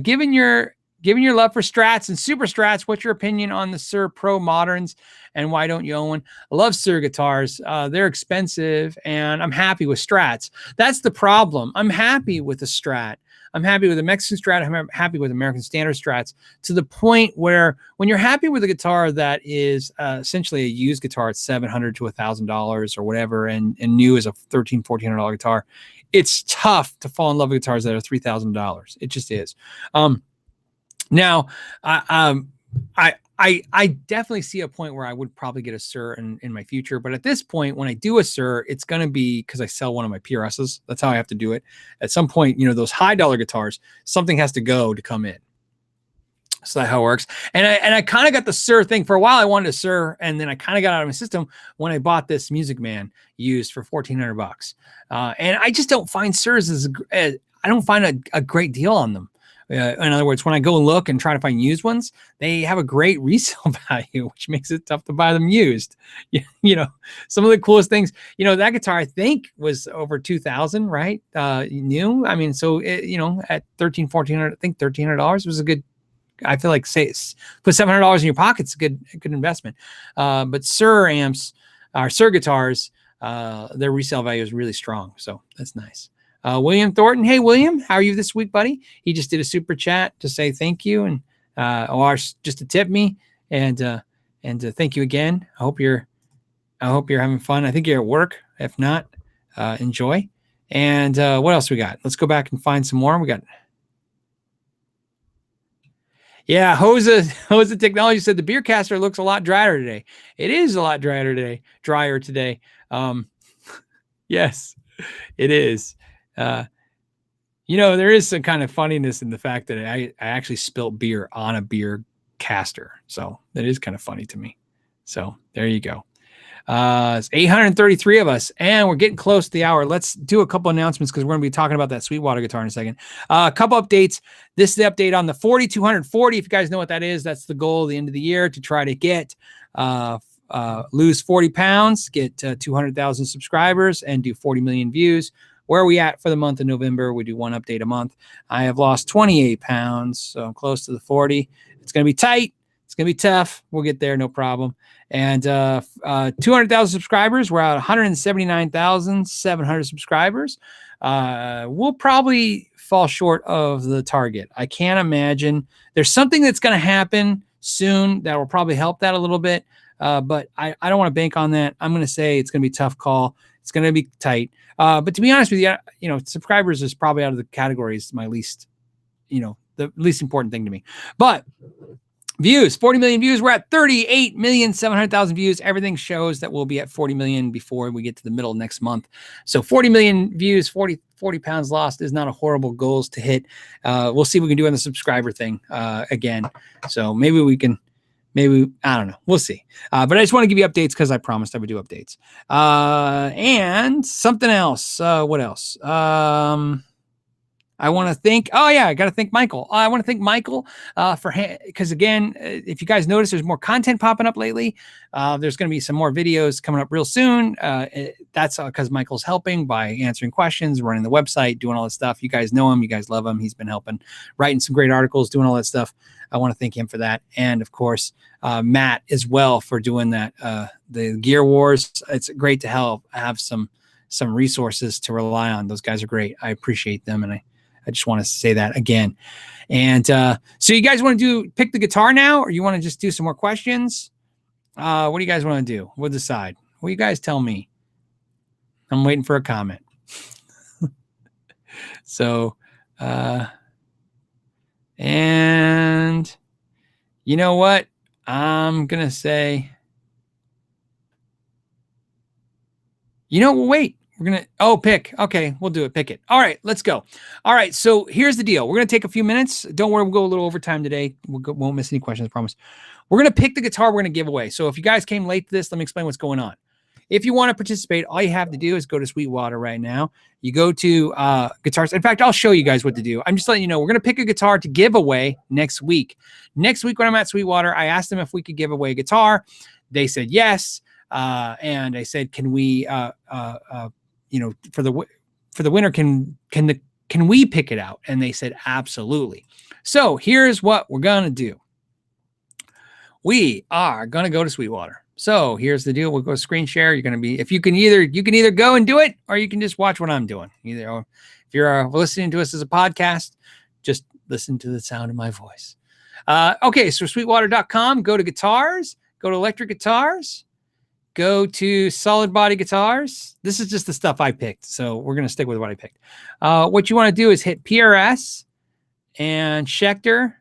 given your love for Strats and Super Strats, what's your opinion on the Suhr Pro Moderns and why don't you own one? I love Suhr guitars. They're expensive and I'm happy with Strats. That's the problem. I'm happy with the Strat. I'm happy with the Mexican Strat. I'm happy with American Standard Strats to the point where when you're happy with a guitar that is essentially a used guitar at $700 to $1,000 or whatever, and new is a $1,300, $1,400 guitar, it's tough to fall in love with guitars that are $3,000. It just is. Now, I definitely see a point where I would probably get a Suhr in my future. But at this point, when I do a Suhr, it's going to be because I sell one of my PRSs. That's how I have to do it. At some point, those high dollar guitars, something has to go to come in. So that's how it works. And I kind of got the Suhr thing for a while. I wanted a Suhr, and then I kind of got out of my system when I bought this Music Man used for $1,400. And I just don't find Suhrs I don't find a great deal on them. In other words, when I go and look and try to find used ones, they have a great resale value, which makes it tough to buy them used. Some of the coolest things, that guitar I think was over $2,000, right? New. I mean, so at $1,300, $1,400, I think $1,300 was a good. I feel like put $700 in your pocket. It's a good investment. But Suhr amps, our Suhr guitars, their resale value is really strong. So that's nice. William Thornton. Hey, William, how are you this week, buddy? He just did a super chat to say thank you and or just to tip me and thank you again. I hope you're having fun. I think you're at work. If not, enjoy. And what else we got? Let's go back and find some more. We got. Yeah, Hosa Technology said the Beercaster looks a lot drier today. It is a lot drier today. Yes, it is. There is some kind of funniness in the fact that I actually spilt beer on a Beercaster. So that is kind of funny to me. So there you go. It's 833 of us, and we're getting close to the hour. Let's do a couple announcements because we're going to be talking about that Sweetwater guitar in a second. A couple updates. This is the update on the 4240. If you guys know what that is, that's the goal at the end of the year to try to get lose 40 pounds, get 200,000 subscribers, and do 40 million views. Where are we at for the month of November? We do one update a month. I have lost 28 pounds, so I'm close to the 40. It's going to be tight. It's going to be tough. We'll get there, no problem. And 200,000 subscribers. We're at 179,700 subscribers. We'll probably fall short of the target. I can't imagine. There's something that's going to happen soon that will probably help that a little bit. But I don't want to bank on that. I'm going to say it's going to be a tough call. It's going to be tight. But to be honest with you, subscribers is probably out of the categories my least, the least important thing to me. But Views, 40 million views. We're at 38,700,000 views. Everything shows that we'll be at 40 million before we get to the middle of next month. So 40 million views, 40 pounds lost is not a horrible goals to hit. We'll see what we can do on the subscriber thing again. So maybe we can, I don't know. We'll see. But I just want to give you updates because I promised I would do updates. And something else. What else? I want to thank, I got to thank Michael. I want to thank Michael because again, if you guys notice, there's more content popping up lately. There's going to be some more videos coming up real soon. That's because Michael's helping by answering questions, running the website, doing all that stuff. You guys know him. You guys love him. He's been helping, writing some great articles, doing all that stuff. I want to thank him for that. And of course, Matt as well for doing that. The Gear Wars. It's great to have some resources to rely on. Those guys are great. I appreciate them. And I just want to say that again. And so you guys want to pick the guitar now, or you want to just do some more questions? What do you guys want to do? We'll decide. What do you guys tell me? I'm waiting for a comment. So, and you know what? I'm going to say, wait. We're going to, pick. Okay, we'll do it. Pick it. All right, let's go. All right, so here's the deal. We're going to take a few minutes. Don't worry, we'll go a little overtime today. Won't miss any questions, I promise. We're going to pick the guitar we're going to give away. So if you guys came late to this, let me explain what's going on. If you want to participate, all you have to do is go to Sweetwater right now. You go to guitars. In fact, I'll show you guys what to do. I'm just letting you know, we're going to pick a guitar to give away next week. Next week when I'm at Sweetwater, I asked them if we could give away a guitar. They said yes. And I said, can we, for the winner, can we pick it out? And they said, absolutely. So here's what we're going to do. We are going to go to Sweetwater. So here's the deal. We'll go screen share. You're going to be, if you can either go and do it, or you can just watch what I'm doing. Or if you're listening to us as a podcast, just listen to the sound of my voice. Okay. So sweetwater.com, go to guitars, go to electric guitars, go to solid body guitars. This is just the stuff I picked. So we're going to stick with what I picked. What you want to do is hit PRS and Schecter.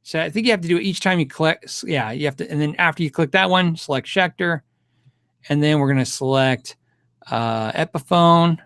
So I think you have to do it each time you click. Yeah, you have to. And then after you click that one, select Schecter. And then we're going to select Epiphone.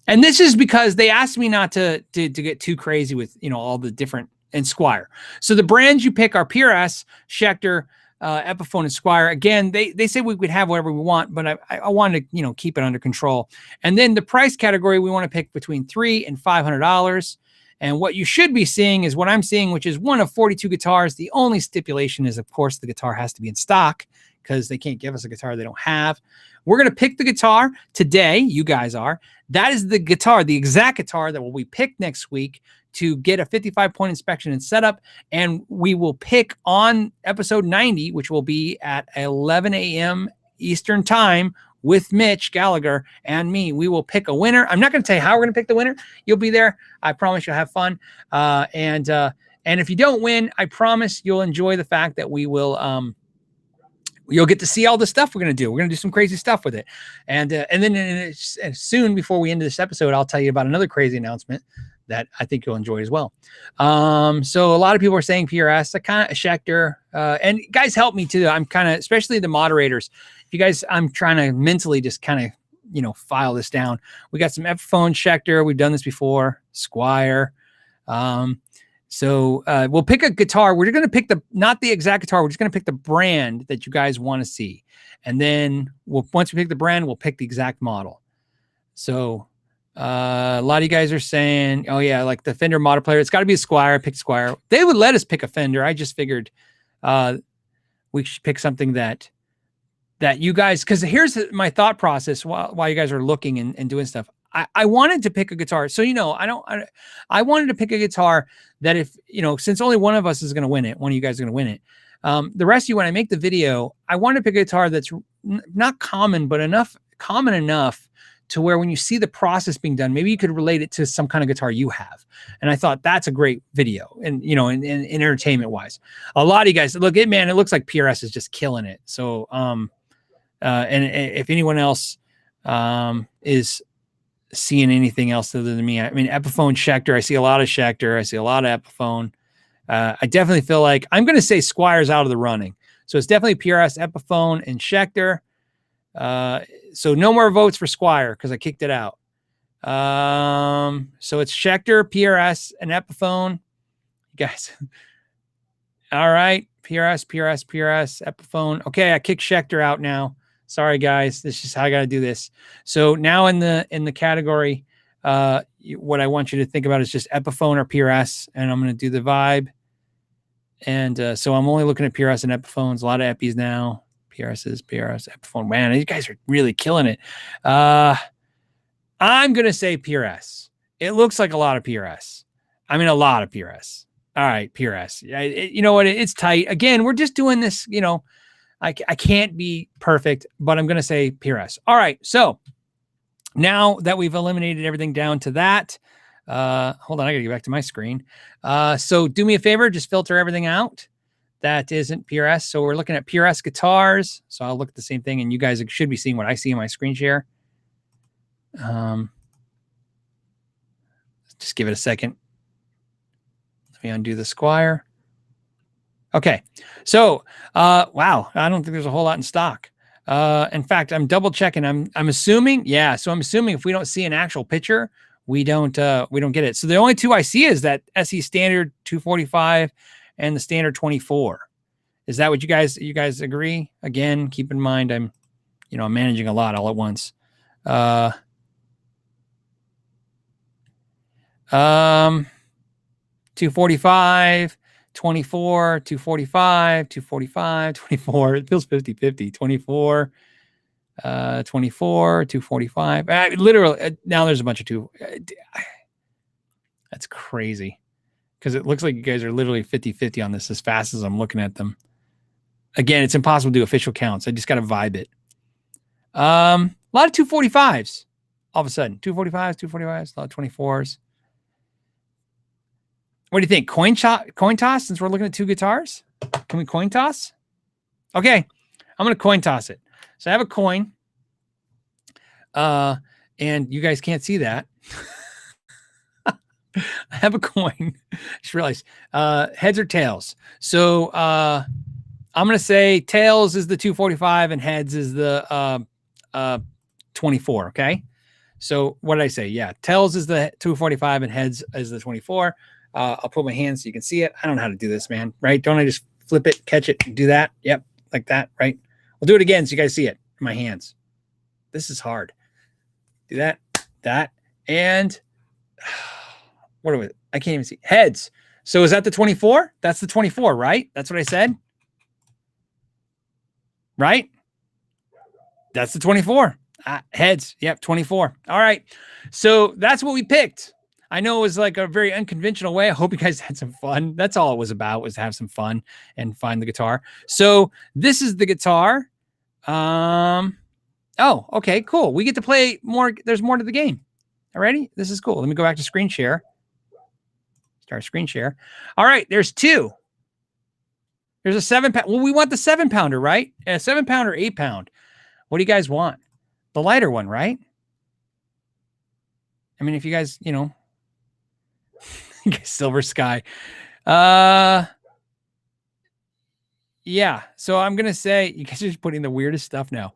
And this is because they asked me not to get too crazy with, all the different, and Squier. So the brands you pick are PRS, Schecter, Epiphone, and Squier. Again, they say we could have whatever we want, but I wanted to keep it under control. And then the price category, we want to pick between $300 and $500. And what you should be seeing is what I'm seeing, which is one of 42 guitars. The only stipulation is, of course, the guitar has to be in stock because they can't give us a guitar they don't have. We're going to pick the guitar today. You guys are. That is the guitar, the exact guitar that will be picked next week to get a 55-point inspection and setup. And we will pick on episode 90, which will be at 11 a.m. Eastern time with Mitch Gallagher and me. We will pick a winner. I'm not going to tell you how we're going to pick the winner. You'll be there. I promise you'll have fun. And if you don't win, I promise you'll enjoy the fact that we will, you'll get to see all the stuff we're going to do. We're going to do some crazy stuff with it. And then soon before we end this episode, I'll tell you about another crazy announcement that I think you'll enjoy as well. So a lot of people are saying PRS, a kind of Schecter, and guys help me too. I'm kind of, especially the moderators. If you guys, I'm trying to mentally just kind of, file this down. We got some Epiphone, Schecter. We've done this before. Squier. So we'll pick a guitar. We're going to pick not the exact guitar. We're just going to pick the brand that you guys want to see. And then once we pick the brand, we'll pick the exact model. So a lot of you guys are saying, oh yeah, like the Fender model player, it's got to be a Squier. Pick Squier. They would let us pick a Fender. I just figured we should pick something that you guys, because here's my thought process while you guys are looking and doing stuff. I wanted to pick a guitar. So, I wanted to pick a guitar that if, since only one of us is going to win it, one of you guys is going to win it. The rest of you, when I make the video, I want to pick a guitar that's not common, but common enough to where when you see the process being done, maybe you could relate it to some kind of guitar you have. And I thought that's a great video and, in entertainment wise, a lot of you guys look it, man, it looks like PRS is just killing it. So, and if anyone else, is seeing anything else other than me, I mean, Epiphone, Schecter, I see a lot of Schecter. I see a lot of Epiphone. I definitely feel like I'm going to say Squire's out of the running. So it's definitely PRS, Epiphone, and Schecter. So no more votes for Squire because I kicked it out. So it's Schecter, PRS, and Epiphone. You guys. All right. PRS, Epiphone. Okay, I kicked Schecter out now. Sorry, guys. This is how I got to do this. So now in the category, what I want you to think about is just Epiphone or PRS, and I'm going to do the vibe. And so I'm only looking at PRS and Epiphones. A lot of Epis now. PRS, Epiphone. Man, you guys are really killing it. I'm going to say PRS. It looks like a lot of PRS. I mean, a lot of PRS. All right, PRS. You know what? It's tight. Again, we're just doing this, you know, I can't be perfect, but I'm going to say PRS. All right, so now that we've eliminated everything down to that, hold on, I got to get back to my screen. So do me a favor, just filter everything out that isn't PRS. So we're looking at PRS guitars. So I'll look at the same thing, and you guys should be seeing what I see in my screen share. Just give it a second. Let me undo the Squire. Okay. So, wow. I don't think there's a whole lot in stock. In fact, I'm double checking. I'm assuming. Yeah. So I'm assuming if we don't see an actual picture, we don't get it. So the only two I see is that SE standard 245 and the standard 24. Is that what you guys agree? Again, keep in mind, I'm managing a lot all at once. 245, 24, 245, 245, 24. It feels 50-50. 24, 24, 245. Literally, now there's a bunch of two. That's crazy. Because it looks like you guys are literally 50-50 on this as fast as I'm looking at them. Again, it's impossible to do official counts. I just got to vibe it. A lot of 245s all of a sudden. 245s, a lot of 24s. What do you think? Coin toss, since we're looking at two guitars? Can we coin toss? Okay, I'm going to coin toss it. So I have a coin. And you guys can't see that. I have a coin. Just realized. Heads or tails. So I'm going to say tails is the 245 and heads is the 24, okay? So what did I say? Yeah, tails is the 245 and heads is the 24. I'll put my hands so you can see it. I don't know how to do this, man, right? Don't I just flip it, catch it, and do that? Yep, like that, right? We'll do it again so you guys see it in my hands. This is hard. Do that, and what are we? I can't even see. Heads. So is that the 24? That's the 24, right? That's what I said? Right? That's the 24. Heads. Yep, 24. All right. So that's what we picked. I know it was like a very unconventional way. I hope you guys had some fun. That's all it was about, was to have some fun and find the guitar. So this is the guitar. Oh, okay, cool. We get to play more. There's more to the game. Alrighty, this is cool. Let me go back to screen share. Start screen share. All right, there's two. There's a 7-pound. Well, we want the 7-pounder, right? A 7-pound or 8-pound. What do you guys want? The lighter one, right? I mean, if you guys, Silver Sky. Yeah. So I'm going to say, you guys are just putting the weirdest stuff now.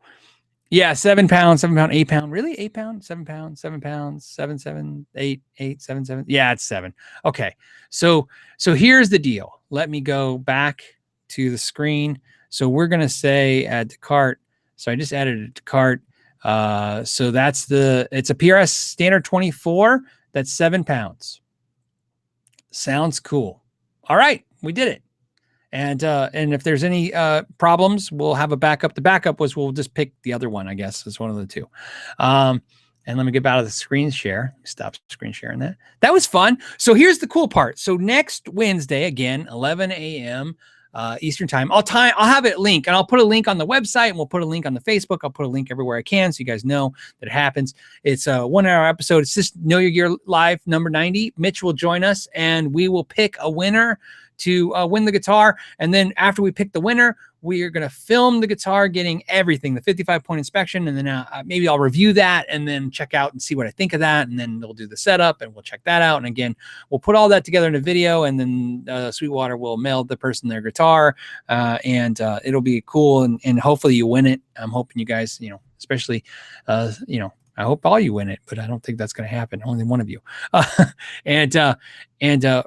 Yeah. 7-pound, 7-pound, 8-pound. Really? 8-pound, 7 pounds, 7 pounds, 7, 7, 8, 8, 7, 7. Yeah, it's 7. Okay. So here's the deal. Let me go back to the screen. So we're going to say add to cart. So I just added it to cart. So it's a PRS standard 24. That's 7 pounds. Sounds cool. All right, we did it. And if there's any problems, we'll have a backup. The backup was we'll just pick the other one, I guess, is one of the two. And let me get out of the screen share. Stop screen sharing that. That was fun. So here's the cool part. So next Wednesday, again, 11 a.m. Eastern time. I'll have it linked, and I'll put a link on the website, and we'll put a link on the Facebook. I'll put a link everywhere I can so you guys know that it happens. It's a 1-hour episode. It's just Know Your Gear Live number 90. Mitch will join us, and we will pick a winner to win the guitar. And then after we pick the winner, we are going to film the guitar getting everything, the 55-point inspection. And then maybe I'll review that and then check out and see what I think of that. And then they'll do the setup and we'll check that out. And again, we'll put all that together in a video, and then Sweetwater will mail the person their guitar, and it'll be cool. And hopefully you win it. I'm hoping you guys, especially, I hope all you win it, but I don't think that's going to happen. Only one of you.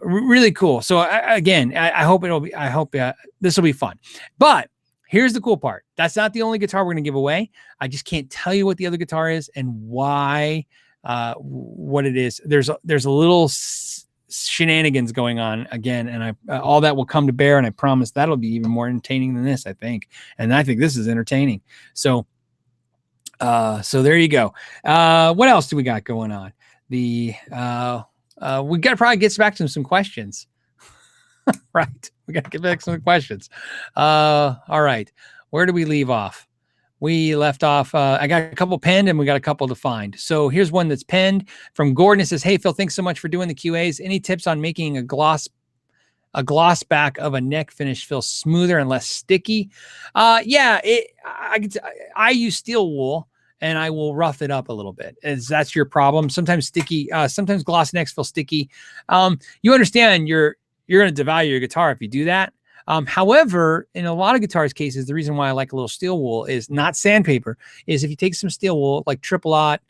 Really cool. So I hope this will be fun. But here's the cool part. That's not the only guitar we're going to give away. I just can't tell you what the other guitar is and why, what it is. There's a little shenanigans going on again, and all that will come to bear, and I promise that'll be even more entertaining than this, I think. And I think this is entertaining. So there you go. What else do we got going on? We got to probably get back to some questions. Right. We got to get back to some questions. All right. Where do we leave off? We left off, I got a couple penned and we got a couple to find. So here's one that's penned from Gordon. It says, "Hey, Phil, thanks so much for doing the QAs. Any tips on making a gloss back of a neck finish feel smoother and less sticky?" Yeah, I use steel wool, and I will rough it up a little bit. As that's your problem. Sometimes sometimes gloss necks feel sticky. You understand you're going to devalue your guitar if you do that. However, in a lot of guitars cases, the reason why I like a little steel wool is not sandpaper, is if you take some steel wool, like triple aught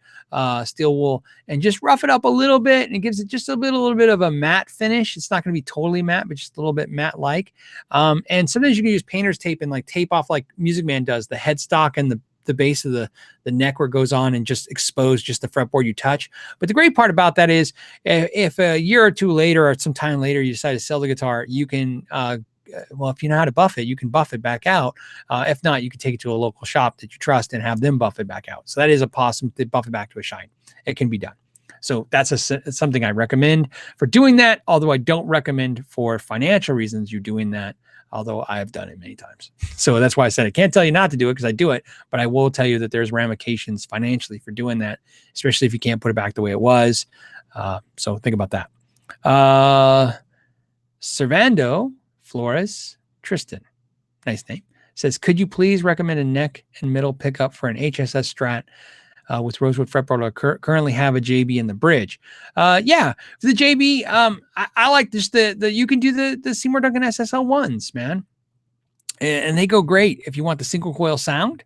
steel wool, and just rough it up a little bit, and it gives it just a little bit of a matte finish. It's not going to be totally matte, but just a little bit matte-like. And sometimes you can use painter's tape and like tape off like Music Man does, the headstock and the base of the neck where it goes on, and just expose just the fretboard you touch. But the great part about that is if a year or two later or some time later you decide to sell the guitar, you can well, if you know how to buff it, you can buff it back out. If not, you can take it to a local shop that you trust and have them buff it back out. So that is a possibility. Buff it back to a shine. It can be done. So that's something I recommend for doing that, although I don't recommend for financial reasons you doing that, although I've done it many times. So that's why I said I can't tell you not to do it, because I do it, but I will tell you that there's ramifications financially for doing that, especially if you can't put it back the way it was. So think about that. Servando Flores Tristan, nice name, says, "Could you please recommend a neck and middle pickup for an HSS Strat with rosewood fretboard? I currently have a JB in the bridge." Yeah, for the JB, I like this. You can do the Seymour Duncan SSL ones, man, and they go great if you want the single coil sound.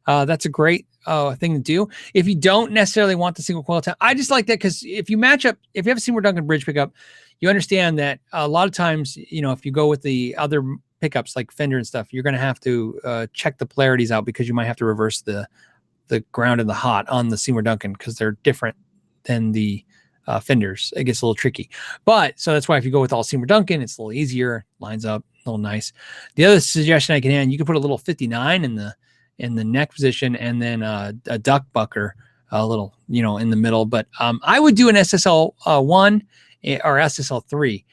That's a great thing to do. If you don't necessarily want the single coil sound, I just like that because if you match up, if you have a Seymour Duncan bridge pickup, you understand that a lot of times, if you go with the other pickups like Fender and stuff, you're going to have to check the polarities out, because you might have to reverse the ground and the hot on the Seymour Duncan, because they're different than the Fenders. It gets a little tricky. But so that's why if you go with all Seymour Duncan, it's a little easier, lines up, a little nice. The other suggestion I can add, you can put a little 59 in the neck position, and then a duck bucker a little, in the middle. But I would do an SSL 1 or SSL 3.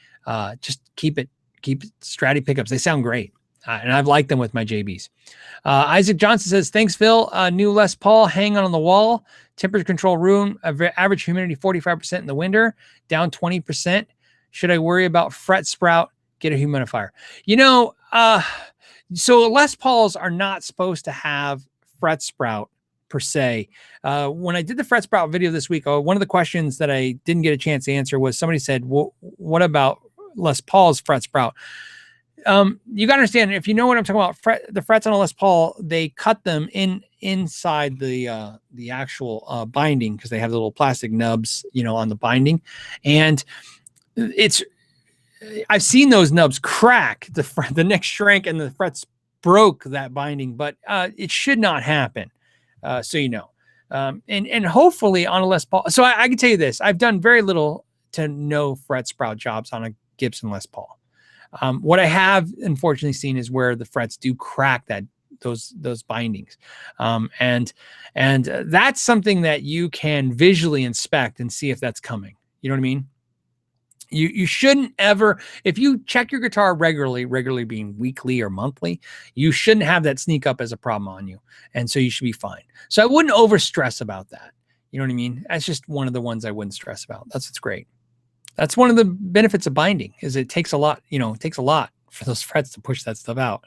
Just keep it Stratty pickups. They sound great. And I've liked them with my JBs. Isaac Johnson says, "Thanks, Phil. New Les Paul hanging on the wall. Temperature control room. Average humidity 45% in the winter. Down 20%. Should I worry about fret sprout? Get a humidifier." So Les Pauls are not supposed to have fret sprout per se. When I did the fret sprout video this week, one of the questions that I didn't get a chance to answer was, somebody said, "Well, what about Les Paul's fret sprout?" You got to understand, if you know what I'm talking about, the frets on a Les Paul, they cut them inside the actual binding, because they have the little plastic nubs, on the binding, and I've seen those nubs crack, the neck shrank and the frets broke that binding, but it should not happen. And hopefully on a Les Paul. So I can tell you this, I've done very little to no fret sprout jobs on a Gibson Les Paul. What I have unfortunately seen is where the frets do crack those bindings. And that's something that you can visually inspect and see if that's coming. You know what I mean? You shouldn't ever, if you check your guitar regularly being weekly or monthly, you shouldn't have that sneak up as a problem on you. And so you should be fine. So I wouldn't over stress about that. You know what I mean? That's just one of the ones I wouldn't stress about. That's what's great. That's one of the benefits of binding is it takes a lot, it takes a lot for those frets to push that stuff out.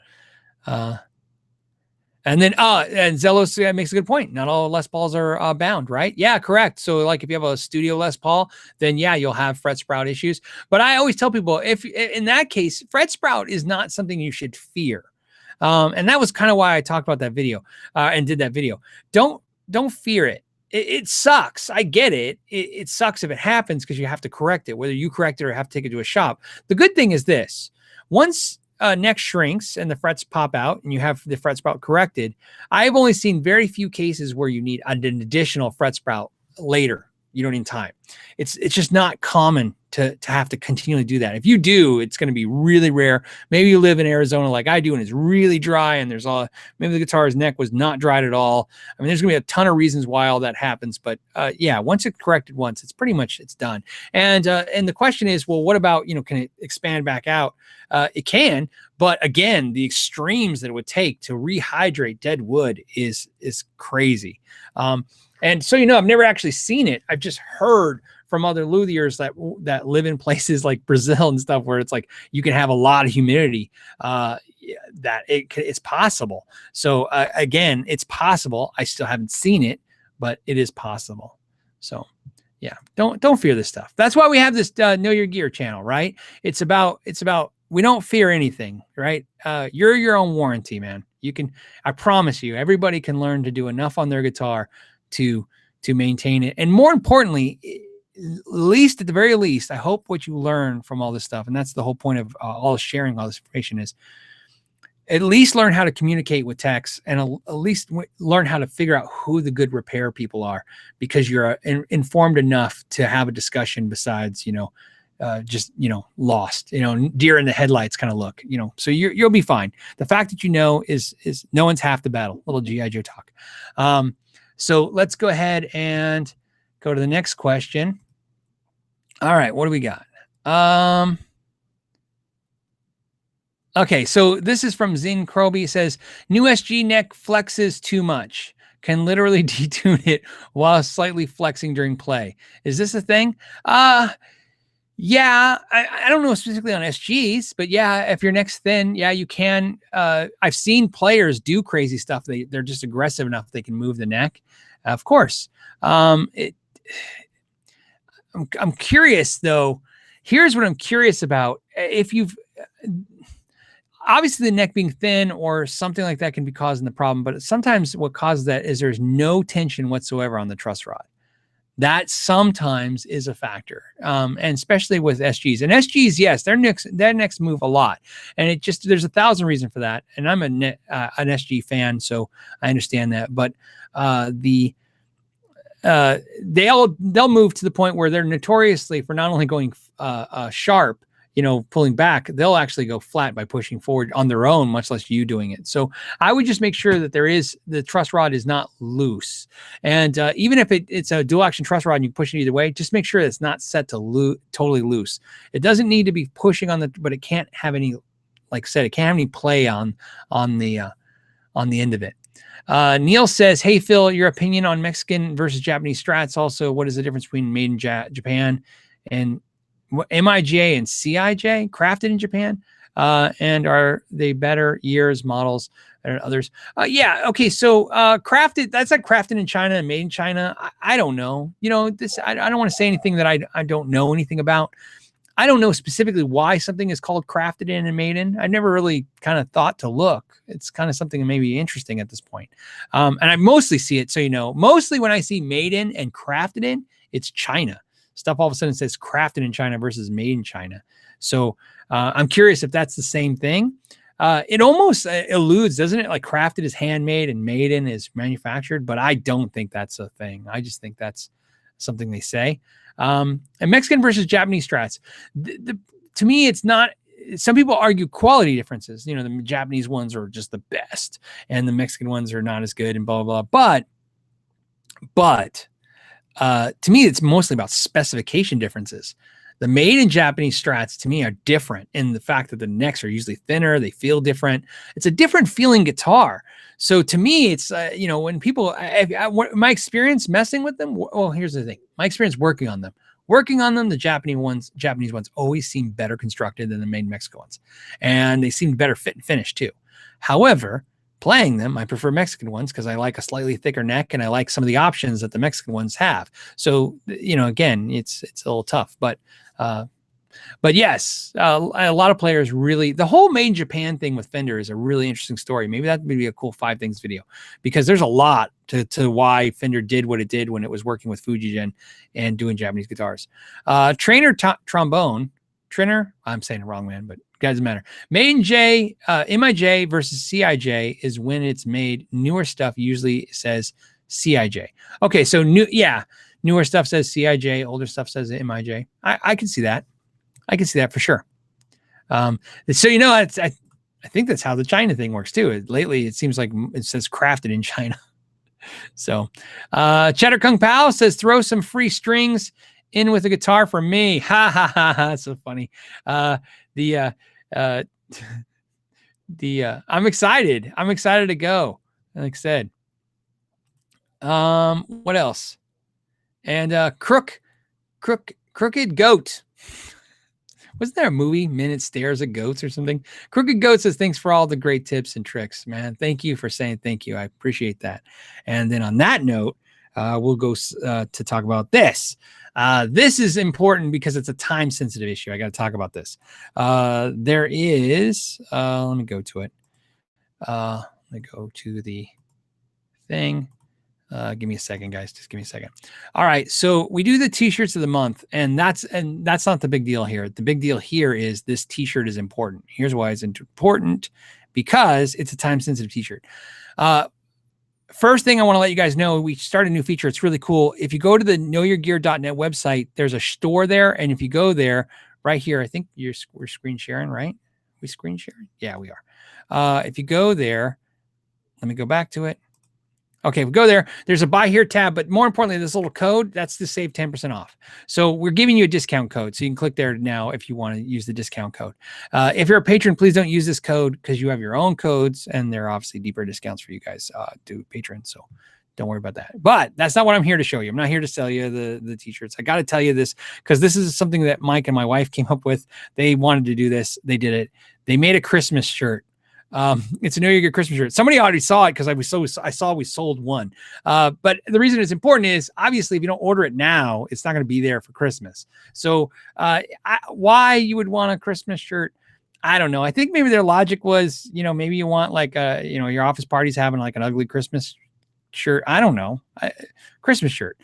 And then, and Zelos makes a good point. Not all Les Pauls are bound, right? Yeah, correct. So like if you have a studio Les Paul, then yeah, you'll have fret sprout issues. But I always tell people, if in that case, fret sprout is not something you should fear. And that was kind of why I talked about that video and did that video. Don't fear it. It sucks. I get it. It sucks if it happens because you have to correct it, whether you correct it or have to take it to a shop. The good thing is this: once neck shrinks and the frets pop out and you have the fret sprout corrected, I've only seen very few cases where you need an additional fret sprout later. You don't need time. It's just not common to have to continually do that. If you do, it's going to be really rare. Maybe you live in Arizona like I do and it's really dry and there's maybe the guitar's neck was not dried at all. I mean, there's going to be a ton of reasons why all that happens. But yeah, once it's corrected once, it's done. And the question is, well, what about, can it expand back out? It can, but again, the extremes that it would take to rehydrate dead wood is crazy. And so, I've never actually seen it. I've just heard from other luthiers that live in places like Brazil and stuff where it's like you can have a lot of humidity, that it's possible. So again, it's possible. I still haven't seen it, but it is possible. So yeah, don't fear this stuff. That's why we have this Know Your Gear channel, right? It's about we don't fear anything, right? You're your own warranty, man. I promise you, everybody can learn to do enough on their guitar to maintain it. And more importantly, at the very least, I hope what you learn from all this stuff, and that's the whole point of all sharing all this information, is at least learn how to communicate with techs and at least learn how to figure out who the good repair people are, because you're informed enough to have a discussion besides, just, lost, deer in the headlights kind of look, so you'll be fine. The fact that is no one's half the battle. Little G.I. Joe talk. So let's go ahead and go to the next question. All right, what do we got? Okay, so this is from Zin Kroby. It says, new SG neck flexes too much. Can literally detune it while slightly flexing during play. Is this a thing? Yeah, I don't know specifically on SGs, but yeah, if your neck's thin, yeah, you can. I've seen players do crazy stuff. They're just aggressive enough they can move the neck. Of course. I'm curious though. Here's what I'm curious about. If you've obviously the neck being thin or something like that can be causing the problem, but sometimes what causes that is there's no tension whatsoever on the truss rod. That sometimes is a factor, and especially with SGs. And SGs, yes, their necks move a lot, and there's 1,000 reasons for that. And I'm an SG fan, so I understand that. But they'll move to the point where they're notoriously for not only going sharp, pulling back, they'll actually go flat by pushing forward on their own, much less you doing it. So I would just make sure that the truss rod is not loose. And even if it's a dual action truss rod and you push it either way, just make sure it's not set to totally loose. It doesn't need to be pushing but it can't have any, like I said, it can't have any play on the end of it. Neil says, hey, Phil, your opinion on Mexican versus Japanese Strats. Also, what is the difference between made in Japan and MIJ and CIJ, crafted in Japan? And are they better years, models than others? Yeah. Okay. So crafted, that's like crafted in China and made in China. I don't know. I don't want to say anything that I don't know anything about. I don't know specifically why something is called crafted in and made in. I never really kind of thought to look. It's kind of something maybe interesting at this point. And I mostly see it. So, mostly when I see made in and crafted in, it's China. Stuff all of a sudden says crafted in China versus made in China. So I'm curious if that's the same thing. It almost alludes, doesn't it? Like crafted is handmade and made in is manufactured, but I don't think that's a thing. I just think that's something they say. And Mexican versus Japanese Strats. To me, it's not. Some people argue quality differences. The Japanese ones are just the best, and the Mexican ones are not as good, and blah blah blah. But to me, it's mostly about specification differences. The made in Japanese Strats to me are different in the fact that the necks are usually thinner. They feel different. It's a different feeling guitar. So to me, it's, when people, my experience messing with them, well, here's the thing. My experience working on them. working on them, the Japanese ones always seem better constructed than the made in Mexico ones. And they seem better fit and finish too. However, playing them, I prefer Mexican ones because I like a slightly thicker neck and I like some of the options that the Mexican ones have. So, you know, again, it's a little tough, but yes, a lot of players really, the whole made in Japan thing with Fender is a really interesting story. Maybe that would be a cool 5 things video, because there's a lot to why Fender did what it did when it was working with Fujigen and doing Japanese guitars. Trainer trombone, Trainer, I'm saying it wrong, man, but it doesn't matter. Made in MIJ versus CIJ is when it's made. Newer stuff usually says CIJ. Okay, so newer stuff says CIJ, older stuff says MIJ. I can see that. I can see that for sure. So, you know, I think that's how the China thing works too. Lately, it seems like it says crafted in China. So, Cheddar Kung Pao says, throw some free strings in with a guitar for me. Ha ha ha ha. So funny. I'm excited. I'm excited to go. Like I said. What else? And Crooked Goat. Wasn't there a movie, Minute Stares at Goats or something? Crooked Goat says, thanks for all the great tips and tricks, man. Thank you for saying thank you. I appreciate that. And then on that note, we'll go to talk about this. This is important because it's a time-sensitive issue. I got to talk about this. There is, let me go to it. Let me go to the thing. Give me a second, guys. Just give me a second. All right. So we do the t-shirts of the month, and that's not the big deal here. The big deal here is this t-shirt is important. Here's why it's important: because it's a time-sensitive t-shirt. First thing I want to let you guys know, we started a new feature. It's really cool. If you go to the knowyourgear.net website, there's a store there. And if you go there right here, I think we're screen sharing, right? We screen sharing? Yeah, we are. If you go there, let me go back to it. Okay, we go there. There's a buy here tab, but more importantly, this little code, that's to save 10% off. So we're giving you a discount code. So you can click there now if you want to use the discount code. If you're a patron, please don't use this code because you have your own codes and there are obviously deeper discounts for you guys to patrons. So don't worry about that. But that's not what I'm here to show you. I'm not here to sell you the t-shirts. I got to tell you this because this is something that Mike and my wife came up with. They wanted to do this. They did it. They made a Christmas shirt. It's a Know Your Gear Christmas shirt. Somebody already saw it because I saw we sold one. But the reason it's important is obviously if you don't order it now, it's not going to be there for Christmas. So why you would want a Christmas shirt, I don't know. I think maybe their logic was, you know, maybe you want like your office party's having like an ugly Christmas shirt. I don't know. Christmas shirt.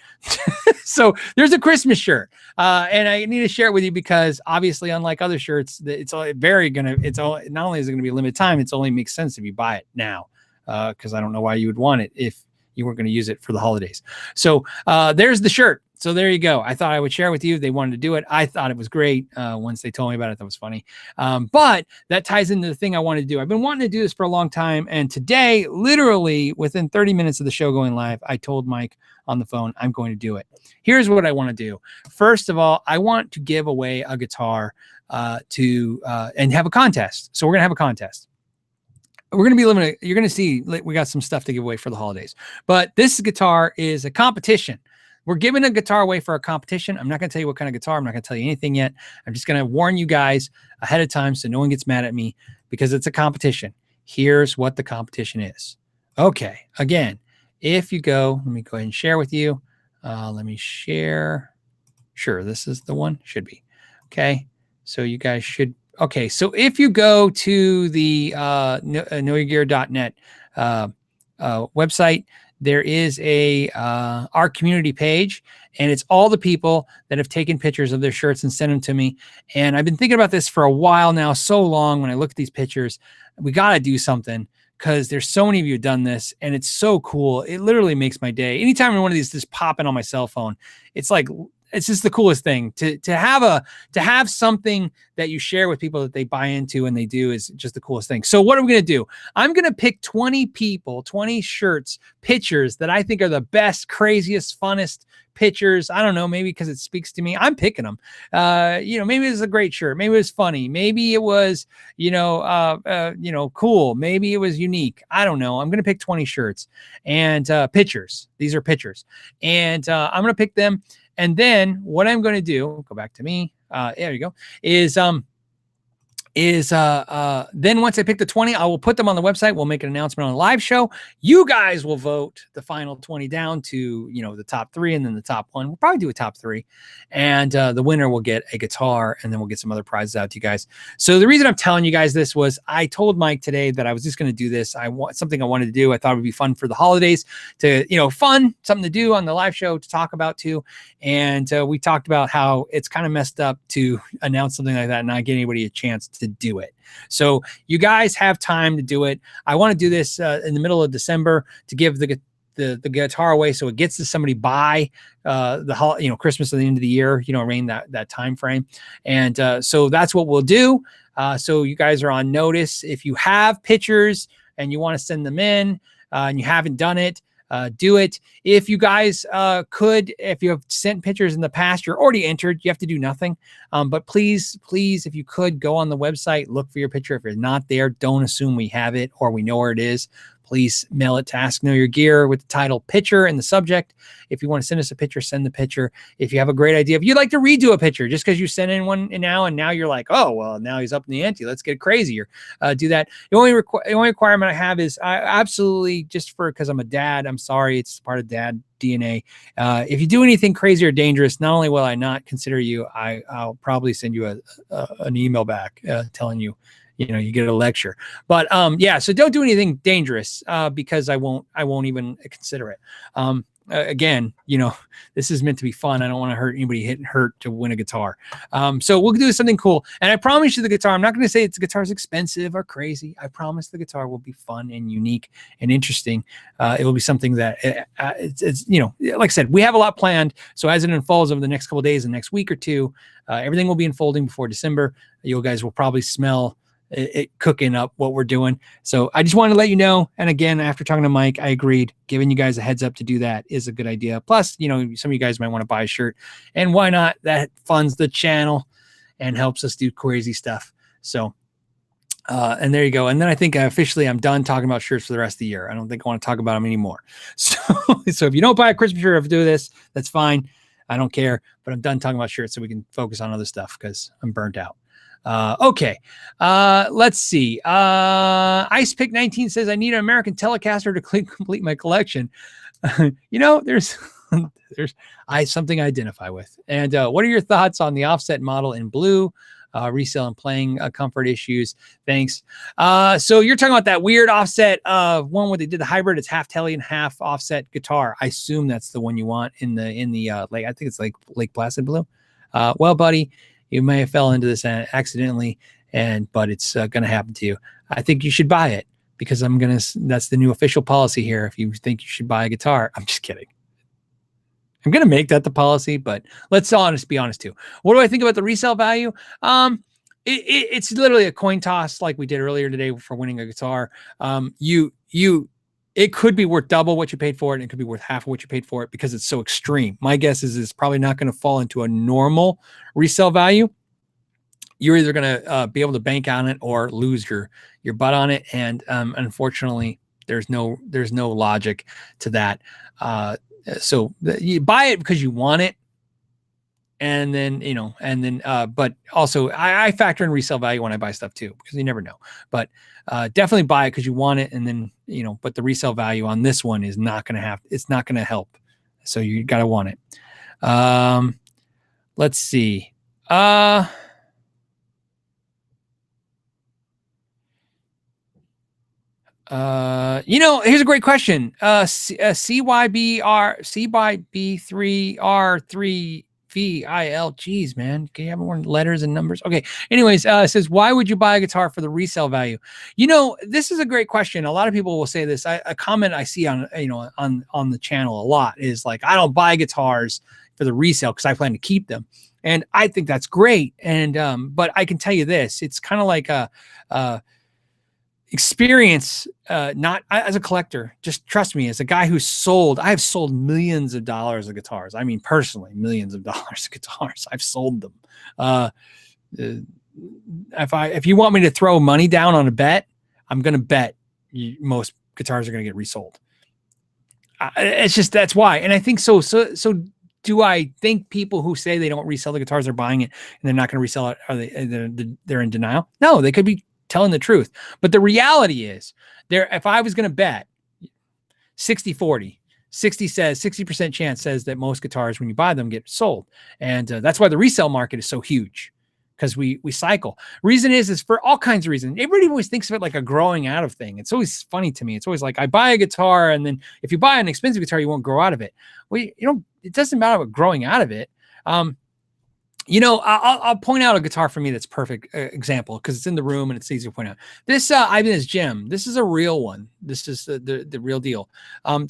So there's a Christmas shirt. And I need to share it with you because obviously, unlike other shirts, it's not only is it going to be a limited time, it's only makes sense if you buy it now. Because I don't know why you would want it if you weren't going to use it for the holidays. So there's the shirt. So there you go. I thought I would share with you. They wanted to do it. I thought it was great. Once they told me about it, that was funny. But that ties into the thing I wanted to do. I've been wanting to do this for a long time. And today, literally within 30 minutes of the show going live, I told Mike on the phone, I'm going to do it. Here's what I want to do. First of all, I want to give away a guitar and have a contest. So we're going to have a contest. We're going to be limited. You're going to see we got some stuff to give away for the holidays. But this guitar is a competition. We're giving a guitar away for a competition. I'm not going to tell you what kind of guitar. I'm not going to tell you anything yet. I'm just going to warn you guys ahead of time so no one gets mad at me because it's a competition. Here's what the competition is. Okay. Again, if you go, let me go ahead and share with you. Let me share. Sure. This is the one. Should be. Okay. So you guys should. Okay. So if you go to the knowyourgear.net website, there is our community page, and it's all the people that have taken pictures of their shirts and sent them to me. And I've been thinking about this for a while now, so long. When I look at these pictures, we got to do something because there's so many of you who've done this, and it's so cool. It literally makes my day. Anytime one of these just popping on my cell phone, it's like, it's just the coolest thing to have something that you share with people that they buy into and they do is just the coolest thing. So what are we going to do? I'm going to pick 20 people, 20 shirts pictures that I think are the best, craziest, funnest pictures. I don't know, maybe because it speaks to me. I'm picking them. Maybe it was a great shirt. Maybe it was funny. Maybe it was, cool. Maybe it was unique. I don't know. I'm going to pick 20 shirts and pictures. These are pictures. And I'm going to pick them. And then what I'm going to do, go back to me. There you go, then once I pick the 20, I will put them on the website. We'll make an announcement on a live show. You guys will vote the final 20 down to, the top 3 and then the top 1. We'll probably do a top 3. And the winner will get a guitar, and then we'll get some other prizes out to you guys. So the reason I'm telling you guys this was I told Mike today that I was just going to do this. Something I wanted to do. I thought it would be fun for the holidays to, something to do on the live show to talk about too. And we talked about how it's kind of messed up to announce something like that and not get anybody a chance to do it. So you guys have time to do it. I want to do this in the middle of December to give the guitar away, so it gets to somebody by Christmas at the end of the year, around that time frame. And so that's what we'll do. So you guys are on notice. If you have pictures and you want to send them in and you haven't done it, do it. If you guys if you have sent pictures in the past, you're already entered. You have to do nothing. But please, if you could go on the website, look for your picture. If it's not there, don't assume we have it or we know where it is. Please mail it to Ask Know Your Gear with the title picture in the subject. If you want to send us a picture, send the picture. If you have a great idea, if you'd like to redo a picture, just because you sent in one and now you're like, oh, well, now he's up in the ante. Let's get crazier. Do that. The only requirement I have is I absolutely, just because I'm a dad, I'm sorry, it's part of dad DNA. If you do anything crazy or dangerous, not only will I not consider you, I'll probably send you an email back telling you, you get a lecture. But so don't do anything dangerous because I won't even consider it. Again, this is meant to be fun. I don't want to hurt anybody hurt to win a guitar. So we'll do something cool. And I promise you the guitar, I'm not going to say the guitar's expensive or crazy. I promise the guitar will be fun and unique and interesting. It will be something that it's like I said, we have a lot planned. So as it unfolds over the next couple of days, the next week or two, everything will be unfolding before December. You guys will probably smell it cooking up what we're doing. So I just wanted to let you know. And again, after talking to Mike, I agreed giving you guys a heads up to do that is a good idea. Plus, some of you guys might want to buy a shirt, and why not? That funds the channel and helps us do crazy stuff. So, and there you go. And then I think officially I'm done talking about shirts for the rest of the year. I don't think I want to talk about them anymore. So if you don't buy a Christmas shirt or do this, that's fine. I don't care, but I'm done talking about shirts so we can focus on other stuff because I'm burnt out. Okay. Let's see. Ice Pick 19 says, I need an American Telecaster to complete my collection. There's something I identify with. And what are your thoughts on the offset model in blue? Resale and playing comfort issues. Thanks. So you're talking about that weird offset one where they did the hybrid. It's half telly and half offset guitar. I assume that's the one you want in the lake. I think it's like Lake Placid blue. Well, buddy, you may have fell into this accidentally, but it's going to happen to you. I think you should buy it because that's the new official policy here. If you think you should buy a guitar, I'm just kidding. I'm going to make that the policy, but let's be honest too. What do I think about the resale value? It's literally a coin toss like we did earlier today for winning a guitar. It could be worth double what you paid for it, and it could be worth half of what you paid for it because it's so extreme. My guess is it's probably not going to fall into a normal resale value. You're either going to be able to bank on it or lose your butt on it. And unfortunately, there's no logic to that. So you buy it because you want it. And then, but also I factor in resale value when I buy stuff too, because you never know, but definitely buy it because you want it. And then, but the resale value on this one is it's not going to help. So you got to want it. Let's see. Here's a great question. CYB3R3 VIL. Geez, man. Can you have more letters and numbers? Okay. Anyways, it says, why would you buy a guitar for the resale value? This is a great question. A lot of people will say this. A comment I see on the channel a lot is like, I don't buy guitars for the resale because I plan to keep them. And I think that's great. And, but I can tell you this, it's kind of like experience, not as a collector, just trust me, as a guy who's sold, I have sold millions of dollars of guitars. I mean, personally, millions of dollars of guitars. I've sold them. If you want me to throw money down on a bet, I'm going to bet most guitars are going to get resold. It's just, that's why. And I think so do I think people who say they don't resell the guitars are buying it and they're not going to resell it, are they're in denial? No, they could be telling the truth. But the reality is, if I was going to bet 60-40, 60% chance says that most guitars, when you buy them, get sold. And that's why the resale market is so huge, because we cycle. Reason is for all kinds of reasons. Everybody always thinks of it like a growing out of thing. It's always funny to me. It's always like, I buy a guitar, and then if you buy an expensive guitar, you won't grow out of it. Well, it doesn't matter about growing out of it. I'll point out a guitar for me that's perfect example, because it's in the room and it's easy to point out. This Ibanez Gem, this is a real one. This is the real deal.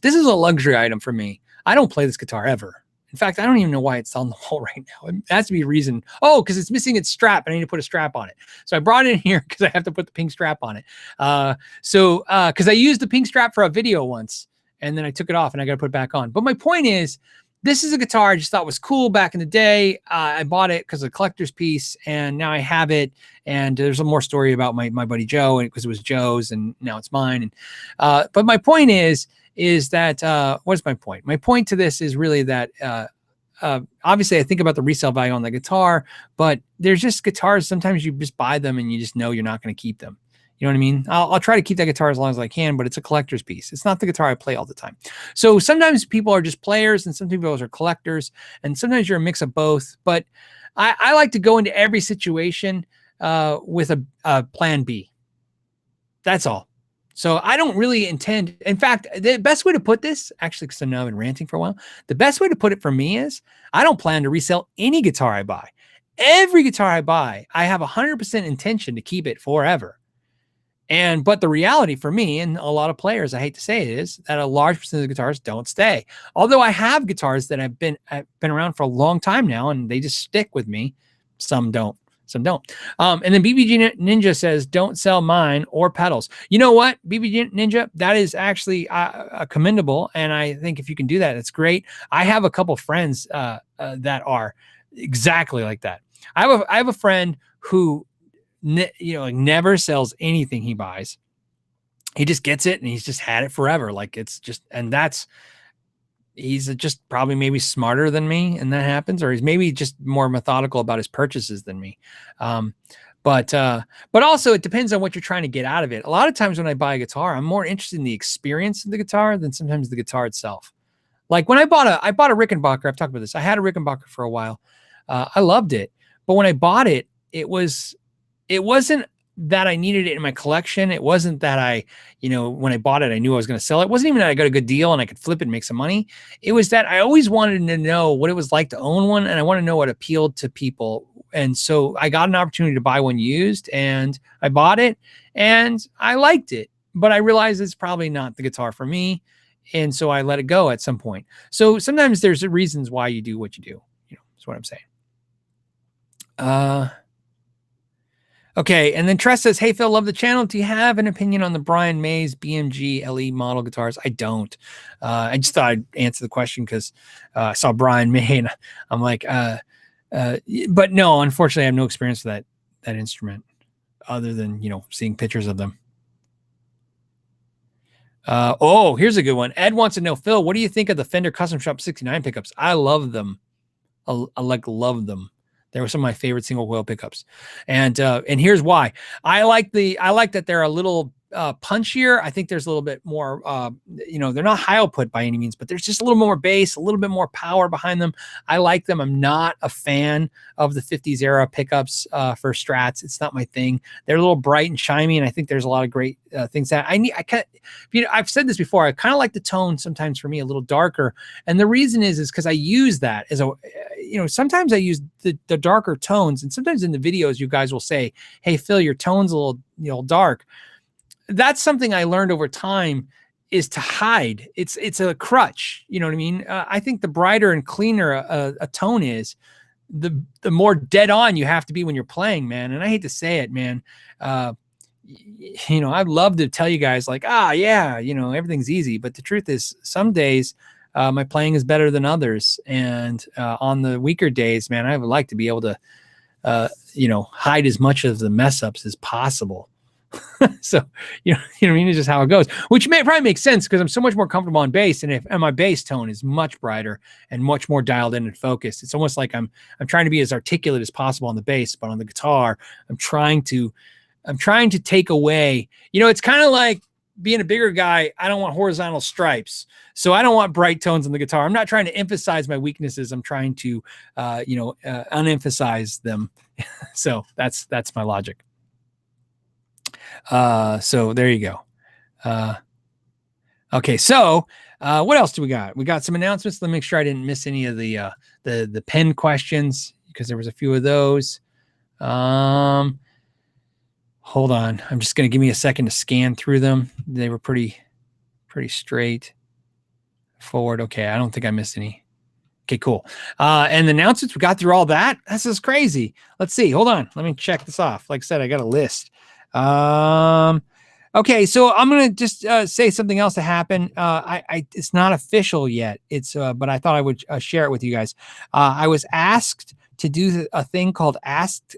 This is a luxury item for me. I don't play this guitar ever. In fact, I don't even know why it's on the wall right now. It has to be a reason. Oh, because it's missing its strap, and I need to put a strap on it. So I brought it in here because I have to put the pink strap on it. Because I used the pink strap for a video once, and then I took it off, and I got to put it back on. But my point is, this is a guitar I just thought was cool back in the day. I bought it because of a collector's piece, and now I have it. And there's a more story about my buddy Joe, because it was Joe's, and now it's mine. And but my point is that what's my point? My point to this is really that obviously I think about the resale value on the guitar, but there's just guitars. Sometimes you just buy them and you just know you're not going to keep them. You know what I mean? I'll try to keep that guitar as long as I can, but it's a collector's piece. It's not the guitar I play all the time. So sometimes people are just players, and some people are collectors, and sometimes you're a mix of both. But I like to go into every situation with a plan B. That's all. So I don't really intend. In fact, the best way to put this, actually, because I've now been ranting for a while, the best way to put it for me is I don't plan to resell any guitar I buy. Every guitar I buy, I have 100% intention to keep it forever. But the reality for me and a lot of players, I hate to say it, is that a large percentage of guitars don't stay. Although I have guitars that have been around for a long time now, and they just stick with me. Some don't. And then BBG Ninja says, don't sell mine or pedals. You know what, BBG Ninja, that is actually commendable. And I think if you can do that, that's great. I have a couple friends that are exactly like that. I have a friend who never sells anything he buys. He just gets it, and he's just had it forever. Like, it's just, and he's just probably maybe smarter than me, and that happens, or he's maybe just more methodical about his purchases than me. But also it depends on what you're trying to get out of it. A lot of times when I buy a guitar, I'm more interested in the experience of the guitar than sometimes the guitar itself. Like when I bought a Rickenbacker, I've talked about this. I had a Rickenbacker for a while. I loved it, but when I bought it, it wasn't that I needed it in my collection. It wasn't that when I bought it, I knew I was going to sell it. It wasn't even that I got a good deal and I could flip it and make some money. It was that I always wanted to know what it was like to own one, and I want to know what appealed to people. And so I got an opportunity to buy one used, and I bought it, and I liked it, but I realized it's probably not the guitar for me. And so I let it go at some point. So sometimes there's reasons why you do what you do. That's what I'm saying. Okay, and then Tress says, hey, Phil, love the channel. Do you have an opinion on the Brian Mays BMG LE model guitars? I don't. I just thought I'd answer the question because I saw Brian May, and I'm like, but no, unfortunately, I have no experience with that instrument other than, seeing pictures of them. Here's a good one. Ed wants to know, Phil, what do you think of the Fender Custom Shop 69 pickups? I love them. I love them. They were some of my favorite single coil pickups. And here's why. I like that they're a little punchier. I think there's a little bit more, they're not high output by any means, but there's just a little more bass, a little bit more power behind them. I like them. I'm not a fan of the 50s era pickups for Strats. It's not my thing. They're a little bright and shiny, and I think there's a lot of great things that I've said this before. I kind of like the tone sometimes for me a little darker. And the reason is because I use that as sometimes I use the darker tones, and sometimes in the videos, you guys will say, hey, Phil, your tone's a little, dark. That's something I learned over time, is to hide. It's a crutch. You know what I mean? I think the brighter and cleaner a tone is, the more dead on you have to be when you're playing, man. And I hate to say it, man. you know, I'd love to tell you guys like, yeah, you know, everything's easy. But the truth is some days my playing is better than others. And on the weaker days, man, I would like to be able to, you know, hide as much of the mess ups as possible. So, you know what I mean? It's just how it goes, which probably makes sense because I'm so much more comfortable on bass. And my bass tone is much brighter and much more dialed in and focused. It's almost like I'm trying to be as articulate as possible on the bass, but on the guitar, I'm trying to take away, you know, it's kind of like being a bigger guy. I don't want horizontal stripes. So I don't want bright tones on the guitar. I'm not trying to emphasize my weaknesses. I'm trying to, unemphasize them. So that's my logic. So there you go. Okay. So, what else do we got? We got some announcements. Let me make sure I didn't miss any of the pen questions because there was a few of those. Hold on. I'm just going to give me a second to scan through them. They were pretty straight forward. Okay. I don't think I missed any. Okay, cool. And the announcements, we got through all that. This is crazy. Let's see. Hold on. Let me check this off. Like I said, I got a list. Okay. So I'm going to just say something else that happened. It's not official yet. It's, but I thought I would share it with you guys. I was asked to do a thing called Asked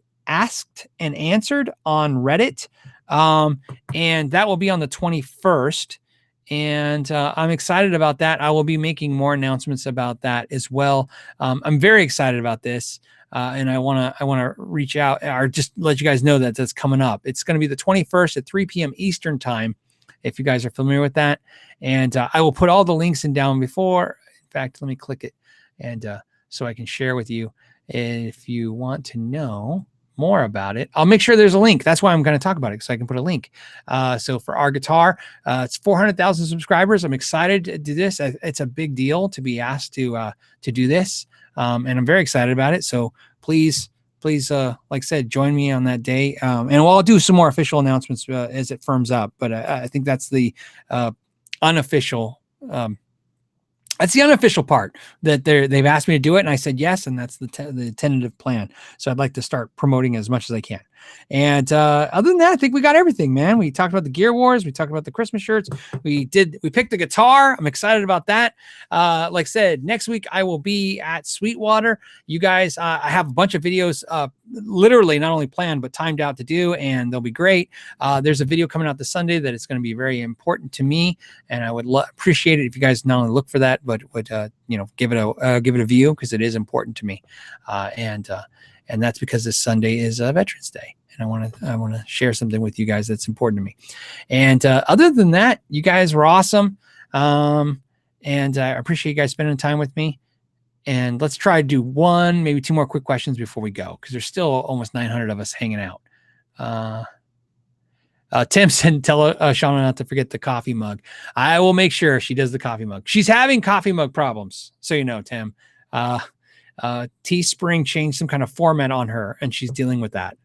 and Answered on Reddit. And that will be on the 21st. And I'm excited about that. I will be making more announcements about that as well. I'm very excited about this. And I want to reach out or just let you guys know that that's coming up. It's going to be the 21st at 3 p.m. Eastern time, if you guys are familiar with that. And I will put all the links in down before. In fact, let me click it and so I can share with you if you want to know more about it. I'll make sure there's a link. That's why I'm going to talk about it, so I can put a link. So for our guitar, it's 400,000 subscribers. I'm excited to do this. It's a big deal to be asked to do this, and I'm very excited about it. So please, like I said, join me on that day, and I'll do some more official announcements as it firms up. But I think that's the unofficial. That's the unofficial part that they've asked me to do it. And I said, yes. And that's the tentative plan. So I'd like to start promoting as much as I can. And other than that, I think we got everything, man. We talked about the Gear Wars. We talked about the Christmas shirts. We picked the guitar. I'm excited about that. Like I said, next week I will be at Sweetwater. You guys, I have a bunch of videos, literally not only planned, but timed out to do, and they'll be great. There's a video coming out this Sunday that is going to be very important to me. And I would appreciate it if you guys not only look for that, but would, give it a view, because it is important to me. And that's because this Sunday is Veterans Day, and I want to share something with you guys that's important to me. And other than that, you guys were awesome, and I appreciate you guys spending time with me. And let's try to do one, maybe two more quick questions before we go, because there's still almost 900 of us hanging out. Tim said, tell Shauna not to forget the coffee mug. I will make sure she does the coffee mug. She's having coffee mug problems, so you know, Tim. Teespring changed some kind of format on her, and she's dealing with that.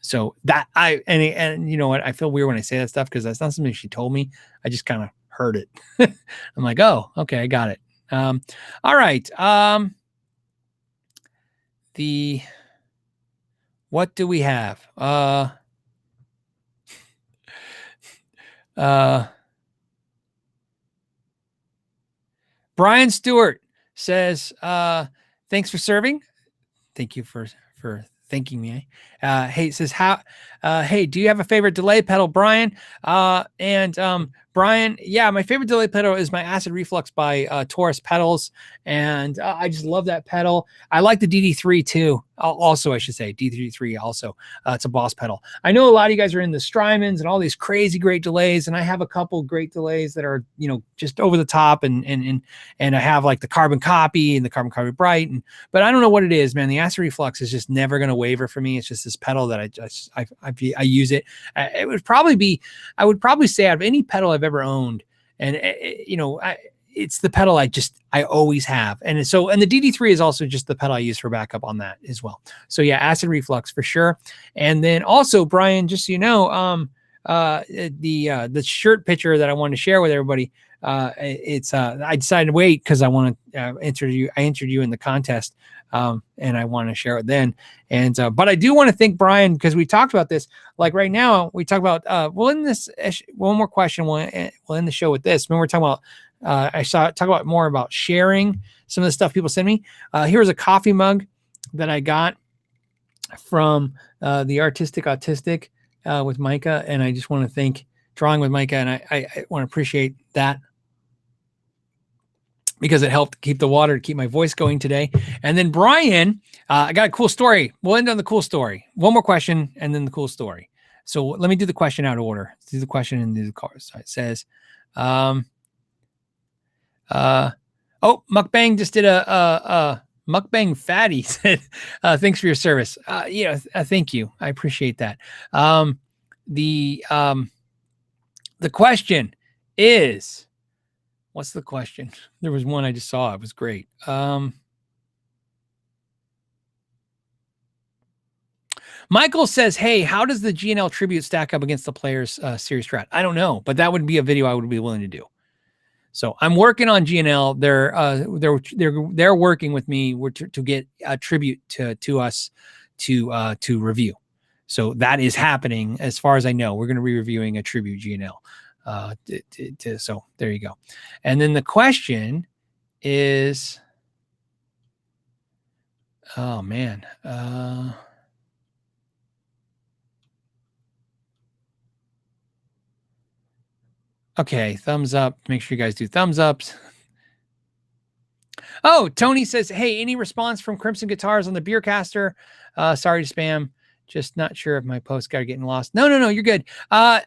So that and you know what, I feel weird when I say that stuff, because that's not something she told me. I just kind of heard it. I'm like, oh, okay, I got it. All right. What do we have? Brian Stewart says, thanks for serving. Thank you for thanking me. Hey, it says, hey, do you have a favorite delay pedal, Brian? Brian, yeah, my favorite delay pedal is my Acid Reflux by Taurus Pedals, and I just love that pedal. I like the DD3 too. Also, I should say DD3 also. It's a Boss pedal. I know a lot of you guys are in the Strymons and all these crazy great delays, and I have a couple great delays that are, just over the top, and I have like the Carbon Copy and the Carbon Copy Bright, but I don't know what it is, man. The Acid Reflux is just never going to waver for me. It's just this pedal that I use it. I would probably say out of any pedal I've ever owned, and it's the pedal I always have. And the DD3 is also just the pedal I use for backup on that as well. So yeah, Acid Reflux for sure. And then also, Brian, just so you know, the shirt picture that I wanted to share with everybody, I decided to wait because I want to enter you. I entered you in the contest, and I want to share it then. And but I do want to thank Brian because we talked about this. Like right now, we talk about we'll end this one more question. We'll end the show with this. When we're talking about, talk about more about sharing some of the stuff people send me. Here's a coffee mug that I got from the Artistic Autistic with Micah, and I just want to thank Drawing with Micah, and I want to appreciate that because it helped keep the water, to keep my voice going today. And then Brian, I got a cool story. We'll end on the cool story. One more question and then the cool story. So let me do the question out of order. Let's do the question and do the cards. So it says, Mukbang just did a Mukbang Fatty said, thanks for your service. Thank you. I appreciate that. The question is, what's the question? There was one I just saw. It was great. Michael says, hey, how does the G&L tribute stack up against the Players Series Strat? I don't know, but that would be a video I would be willing to do. So I'm working on G&L. They're working with me to get a tribute to us to review. So that is happening as far as I know. We're going to be reviewing a tribute G&L. So there you go. And then the question is, oh man. Okay, thumbs up. Make sure you guys do thumbs ups. Oh, Tony says, hey, any response from Crimson Guitars on the Beercaster? Sorry to spam. Just not sure if my post got getting lost. No, you're good. I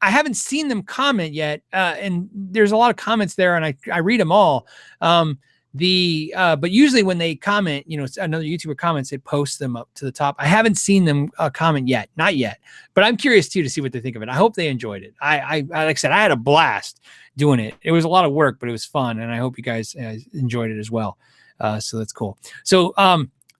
haven't seen them comment yet. And there's a lot of comments there, and I read them all. But usually when they comment, another YouTuber comments, it posts them up to the top. I haven't seen them comment yet, not yet, but I'm curious too to see what they think of it. I hope they enjoyed it. I like I said, I had a blast doing it. It was a lot of work, but it was fun, and I hope you guys enjoyed it as well. So that's cool. So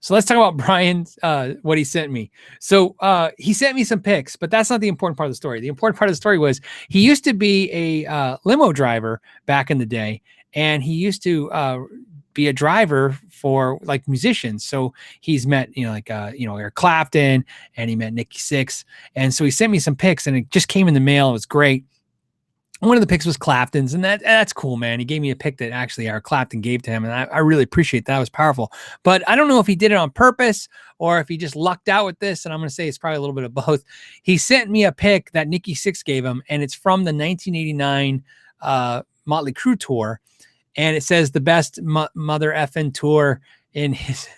let's talk about Brian's what he sent me. So he sent me some pics, but that's not the important part of the story. The important part of the story was he used to be a limo driver back in the day, and he used to be a driver for like musicians. So he's met, Eric Clapton, and he met Nikki Sixx. And so he sent me some pics, and it just came in the mail. It was great. One of the picks was Clapton's, and that's cool, man. He gave me a pick that actually Eric Clapton gave to him, and I really appreciate that. It was powerful. But I don't know if he did it on purpose or if he just lucked out with this, and I'm going to say it's probably a little bit of both. He sent me a pick that Nikki Sixx gave him, and it's from the 1989 Motley Crue tour, and it says the best mother effing tour in his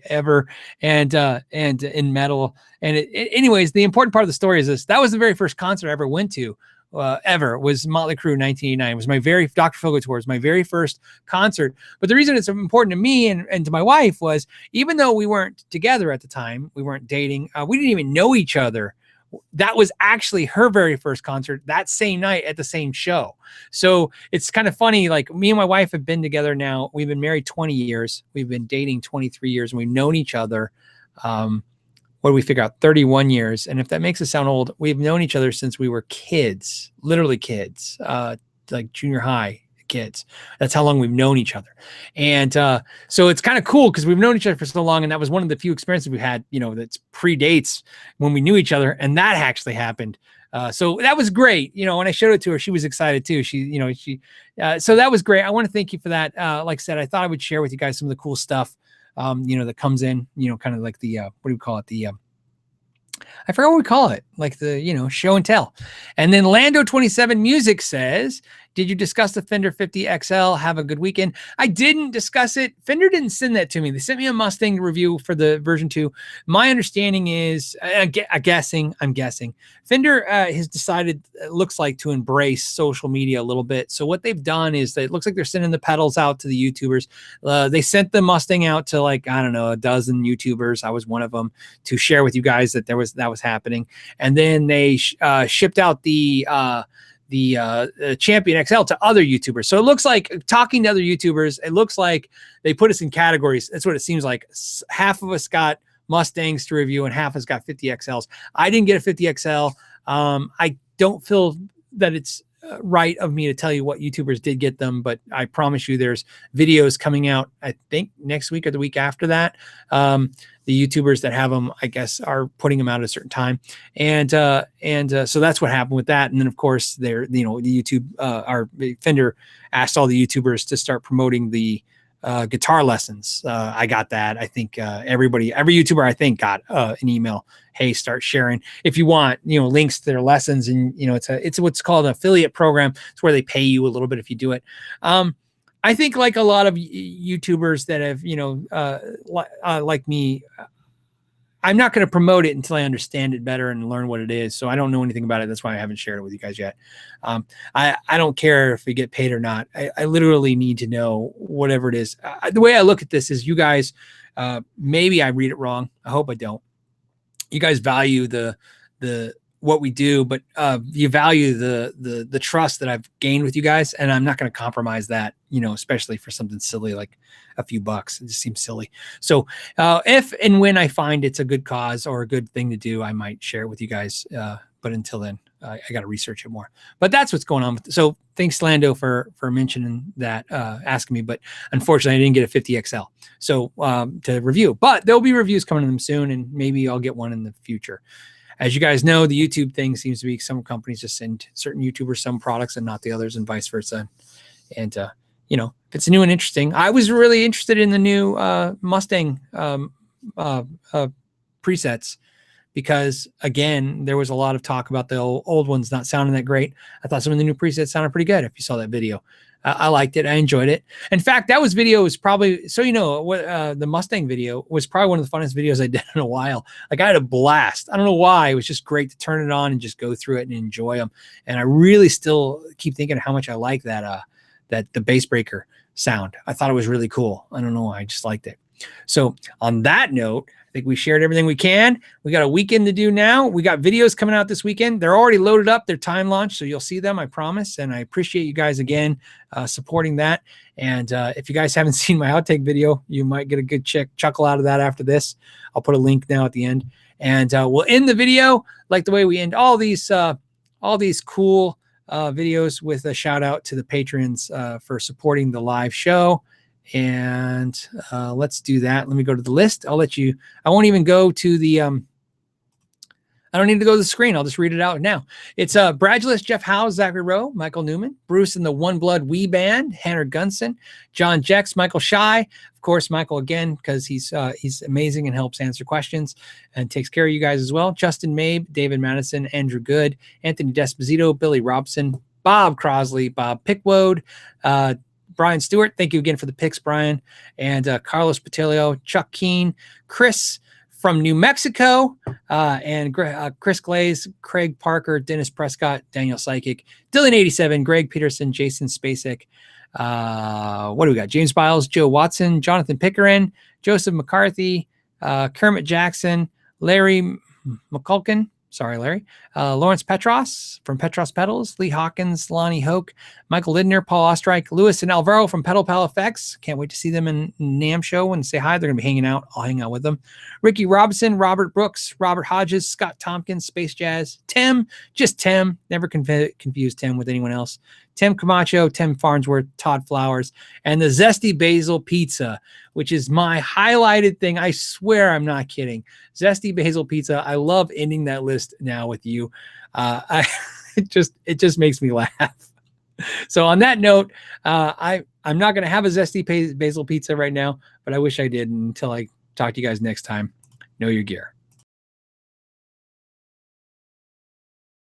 ever, and in metal. And anyways, the important part of the story is this: that was the very first concert I ever went to. Ever was Motley Crue 1989. It was my very Dr. Feelgood tour. It was my very first concert. But the reason it's important to me and to my wife was, even though we weren't together at the time, we weren't dating, we didn't even know each other. That was actually her very first concert that same night at the same show. So it's kind of funny. Like, me and my wife have been together now. We've been married 20 years. We've been dating 23 years, and we've known each other. What do we figure out? 31 years. And if that makes us sound old, we've known each other since we were kids, literally kids, like junior high kids. That's how long we've known each other. And so it's kind of cool because we've known each other for so long. And that was one of the few experiences we had, that predates when we knew each other. And that actually happened. So that was great. When I showed it to her, she was excited too. So that was great. I want to thank you for that. Like I said, I thought I would share with you guys some of the cool stuff that comes in, kind of like the, what do we call it? I forgot what we call it, like the, show and tell. And then Lando27 Music says, did you discuss the Fender 50 XL? Have a good weekend. I didn't discuss it. Fender didn't send that to me. They sent me a Mustang review for the version 2. My understanding is, I'm guessing, Fender has decided, it looks like, to embrace social media a little bit. So what they've done is it looks like they're sending the pedals out to the YouTubers. They sent the Mustang out to, like, I don't know, a dozen YouTubers. I was one of them, to share with you guys that that was happening. And then they shipped out the Champion XL to other YouTubers. So it looks like, talking to other YouTubers, it looks like they put us in categories. That's what it seems like. Half of us got Mustangs to review and half of us got 50 XLs. I didn't get a 50 XL. I don't feel that it's right of me to tell you what YouTubers did get them, but I promise you there's videos coming out, I think next week or the week after that. The YouTubers that have them, I guess, are putting them out at a certain time. And so that's what happened with that. And then of course the YouTube, our Fender asked all the YouTubers to start promoting the guitar lessons. I got that. I think every YouTuber I think got an email. Hey, start sharing if you want, links to their lessons. And it's what's called an affiliate program. It's where they pay you a little bit if you do it. I think like a lot of YouTubers that have, like me, I'm not going to promote it until I understand it better and learn what it is. So I don't know anything about it. That's why I haven't shared it with you guys yet. I don't care if we get paid or not. I literally need to know whatever it is. The way I look at this is you guys, maybe I read it wrong. I hope I don't. You guys value the what we do, but you value the trust that I've gained with you guys, and I'm not going to compromise that, especially for something silly like a few bucks. It just seems silly. So if and when I find it's a good cause or a good thing to do, I might share it with you guys. But until then, I got to research it more. But that's what's going on. So thanks, Lando, for mentioning that, asking me. But unfortunately, I didn't get a 50XL so to review. But there'll be reviews coming to them soon, and maybe I'll get one in the future. As you guys know, the YouTube thing seems to be some companies just send certain YouTubers some products and not the others, and vice versa. And if it's new and interesting, I was really interested in the new Mustang presets. Because again, there was a lot of talk about the old ones not sounding that great. I thought some of the new presets sounded pretty good. If you saw that video, I liked it. I enjoyed it. In fact, that video was probably, the Mustang video was probably one of the funnest videos I did in a while. Like I had a blast. I don't know why. It was just great to turn it on and just go through it and enjoy them. And I really still keep thinking how much I like that the bass breaker sound. I thought it was really cool. I don't know why. I just liked it. So on that note, I think we shared everything we can. We got a weekend to do now. We got videos coming out this weekend. They're already loaded up. They're time launched, so you'll see them, I promise. And I appreciate you guys again supporting that. And if you guys haven't seen my outtake video, you might get a good chuckle out of that after this. I'll put a link now at the end. And we'll end the video like the way we end all these cool videos with a shout out to the patrons for supporting the live show. And let's do that. Let me go to the list. I won't even go to the, I don't need to go to the screen. I'll just read it out now. It's Bradulus, Jeff Howes, Zachary Rowe, Michael Newman, Bruce and the One Blood Wee Band, Hannah Gunson, John Jex, Michael Shy, of course, Michael again, because he's amazing and helps answer questions and takes care of you guys as well. Justin Mabe, David Madison, Andrew Good, Anthony Desposito, Billy Robson, Bob Crosley, Bob Pickwode, Brian Stewart, thank you again for the picks, Brian, and Carlos Patelio, Chuck Keene, Chris from New Mexico, and Chris Glaze, Craig Parker, Dennis Prescott, Daniel Psychic, Dylan87, Greg Peterson, Jason Spacek. What do we got? James Biles, Joe Watson, Jonathan Pickering, Joseph McCarthy, Kermit Jackson, Larry McCulkin. Sorry, Larry. Lawrence Petros from Petros Pedals, Lee Hawkins, Lonnie Hoke, Michael Lidner, Paul Ostreich, Lewis and Alvaro from Pedal Pal Effects. Can't wait to see them in NAMM show and say hi. They're going to be hanging out. I'll hang out with them. Ricky Robinson, Robert Brooks, Robert Hodges, Scott Tompkins, Space Jazz, Tim, just Tim. Never confuse Tim with anyone else. Tim Camacho, Tim Farnsworth, Todd Flowers, and the Zesty Basil Pizza, which is my highlighted thing. I swear I'm not kidding. Zesty Basil Pizza. I love ending that list now with you. It just makes me laugh. So on that note, I'm not going to have a Zesty Basil Pizza right now, but I wish I did. Until I talk to you guys next time, know your gear.